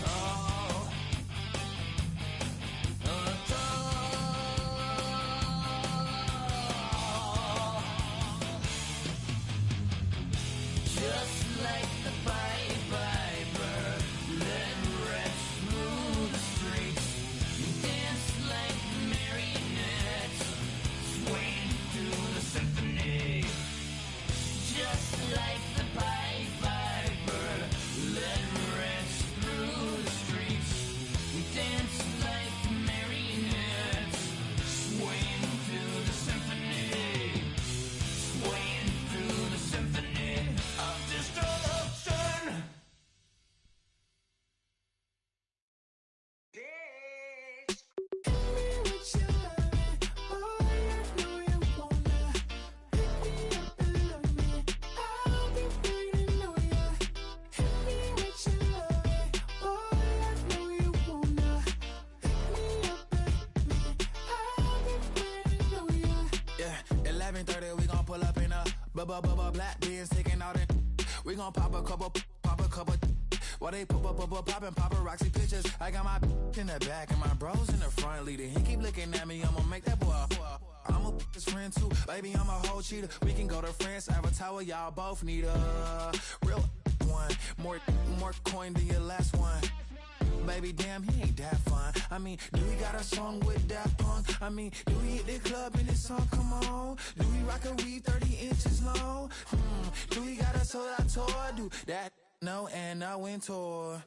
Speaker 10: Tall. Just like the Pied Piper, led rats through the streets. Dance like marionettes, swaying to the symphony. Just like the Pied Piper, led rats through the streets. We dance like marionettes, swaying to the symphony. Swaying through the symphony of destruction.
Speaker 7: Yeah, 11:30, we gon' pull up in a bubba black beans, taking all that. We gon' pop a couple. While they poppin' paparazzi pictures. I got my in the back and my bros in the front leading. He keep looking at me, I'ma make that boy. I'm a his friend too, baby, I'm a whole cheater. We can go to France, Avatar, y'all both need a real one. More coin than your last one. Baby, damn, he ain't that fun. I mean, do we got a song with that punk? I mean, do we hit the club in this song? Come on. Do we rock a weave 30 inches long? Do we got a soda tour? Do that? No, and I went tour.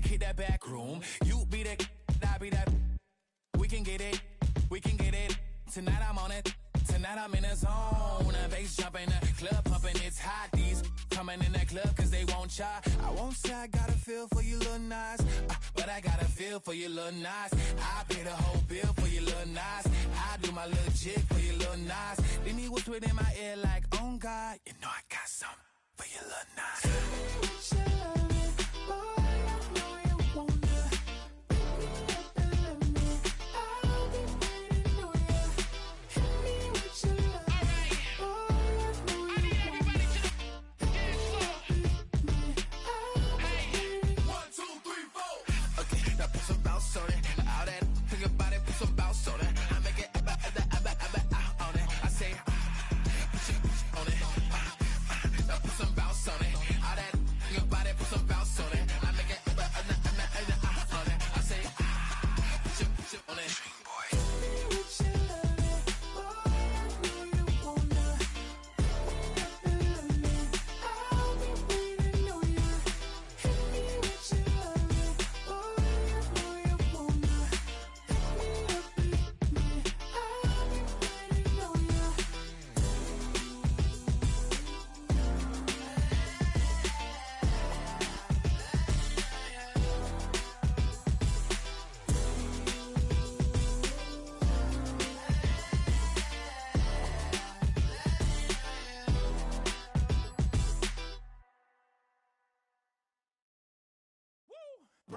Speaker 7: Hit that back room. You be the, I be that. We can get it. Tonight I'm on it. Tonight I'm in a zone. Bass jumping, club pumping, it's hot. These coming in that club cause they won't try. I won't say I got a feel for you little nice, but I got a feel for you little nice. I pay the whole bill for you little nice. I do my little jig for you little nice. Then he whispered in my ear like, oh God, you know I got something for you little nice. Some bounce on it. All that, your body, put some bounce on it. I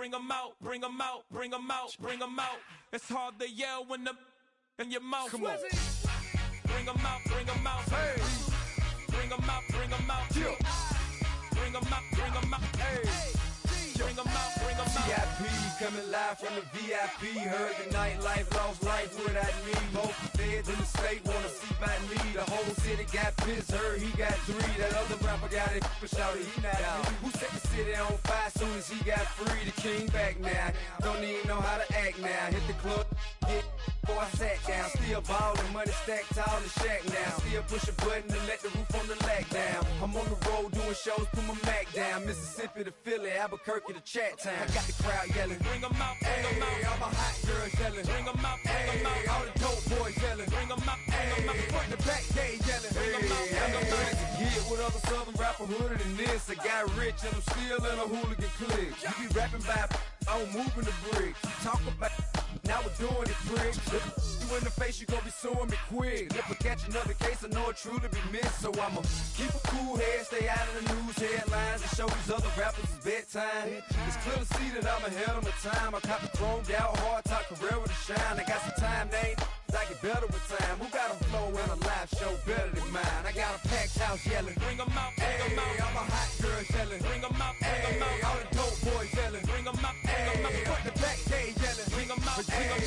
Speaker 11: bring 'em out, bring 'em out, bring 'em out, bring 'em out. It's hard to yell when the in your mouth.
Speaker 6: Come on.
Speaker 11: Bring 'em out, bring 'em out.
Speaker 6: Hey.
Speaker 11: Bring 'em out, bring 'em out.
Speaker 6: Yeah.
Speaker 11: Bring 'em out, bring 'em out.
Speaker 6: Hey.
Speaker 11: Bring 'em out, bring 'em out.
Speaker 12: VIP coming live from the VIP. Heard the nightlife, lost life without me. Both feds in the state wanna see by me. The whole city got pissed, heard he got 3. That other rapper got it, but shouted he not out. Who set the city on fire soon as he got free? The king back now, don't even know how to act now. Hit the club, get before I sat down. Still ballin', money stacked tall in the shack now. Still push a button to let the roof on the lag down. I'm on the road doing shows, put my Mac down. Mississippi to Philly, Albuquerque to Chat Town. I got the crowd yelling,
Speaker 11: bring 'em out, bring 'em out.
Speaker 12: All my hot girls yelling,
Speaker 11: bring 'em out, bring 'em out.
Speaker 12: All the dope boys yelling,
Speaker 11: bring 'em out, bring 'em out.
Speaker 12: Front the back gate yelling,
Speaker 11: bring 'em out, bring 'em out.
Speaker 12: To get with other southern rapper hooded than this. I got rich and I'm still in a hooligan clique. You be rapping by, I'm moving the bricks. You talk about, now we're doing it, prick. You in the face, you gon' be suing me quick. If I catch another case, I know it truly be missed. So I'ma keep a cool head, stay out of the news headlines, and show these other rappers it's bedtime. It's clear to see that I'm ahead of my time. I caught the chromed out, hard top career with a shine. I got some time, they ain't I get better with time. Who got a flow and a live show better than mine? I got a packed house yelling,
Speaker 11: bring 'em out, bring 'em out.
Speaker 12: All my hot girls yelling,
Speaker 11: bring 'em out, bring 'em out.
Speaker 12: All the dope boys yelling,
Speaker 11: bring 'em out, bring 'em out.
Speaker 12: Front the back gate yelling,
Speaker 11: bring 'em out, bring 'em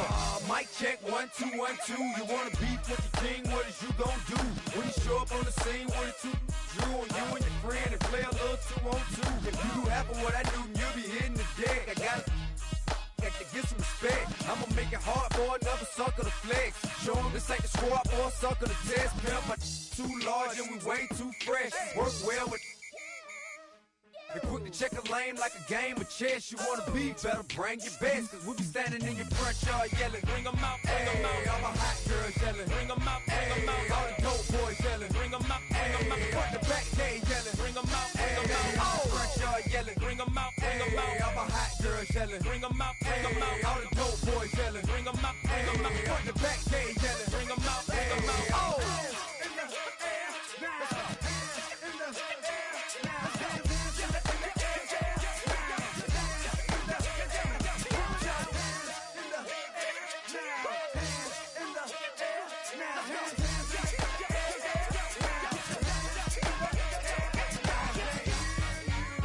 Speaker 11: out.
Speaker 12: Mic check 1 2 1 2. You wanna beef with the king? What is you gon' do when you show up on the scene with a 2 Drew on you and your friend and play a little 2-on-2? If you do half of what I do, you'll be hitting the deck. I gotta get some respect. I'ma make it hard for another sucker to flex. Show him this ain't the squad or a sucker to test. Pimp, my too large and we way too fresh. Work well with. They quick to check a lane like a game of chess. You wanna be better, bring your best. Cause we be standing in your front yard yelling,
Speaker 11: bring 'em out, bring 'em out.
Speaker 12: All my hot girls yelling,
Speaker 11: bring 'em out, bring 'em out.
Speaker 12: All the dope boys yelling,
Speaker 11: bring 'em out, bring 'em out.
Speaker 12: Front the back gate yelling,
Speaker 11: bring 'em out, bring 'em out.
Speaker 12: Front yard yelling,
Speaker 11: bring 'em out, bring 'em out.
Speaker 12: All my hot girls yelling,
Speaker 11: bring 'em out, bring 'em out.
Speaker 12: All the dope boys yelling,
Speaker 11: bring 'em out, bring 'em out.
Speaker 12: Front the back gate yelling,
Speaker 11: bring 'em out, bring 'em out.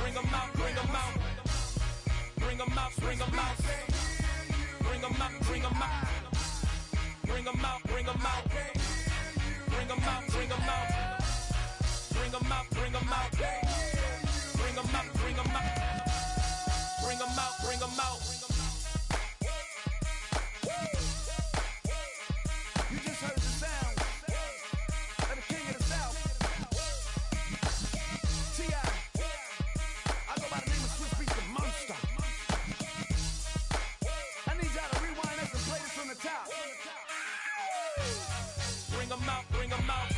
Speaker 11: Bring 'em out, bring 'em out. Bring 'em out, bring 'em out. Bring 'em out, bring 'em out. Bring 'em out, bring 'em out. Bring 'em out, bring 'em out. Bring 'em out, bring 'em out. Bring 'em out, bring 'em out. Bring 'em out, bring 'em out.
Speaker 6: You just heard the sound of the king of the South. T.I. I go by the name of Swiss Beats the Monster. I need y'all to rewind this and play this from the top.
Speaker 11: Bring 'em out, bring 'em out.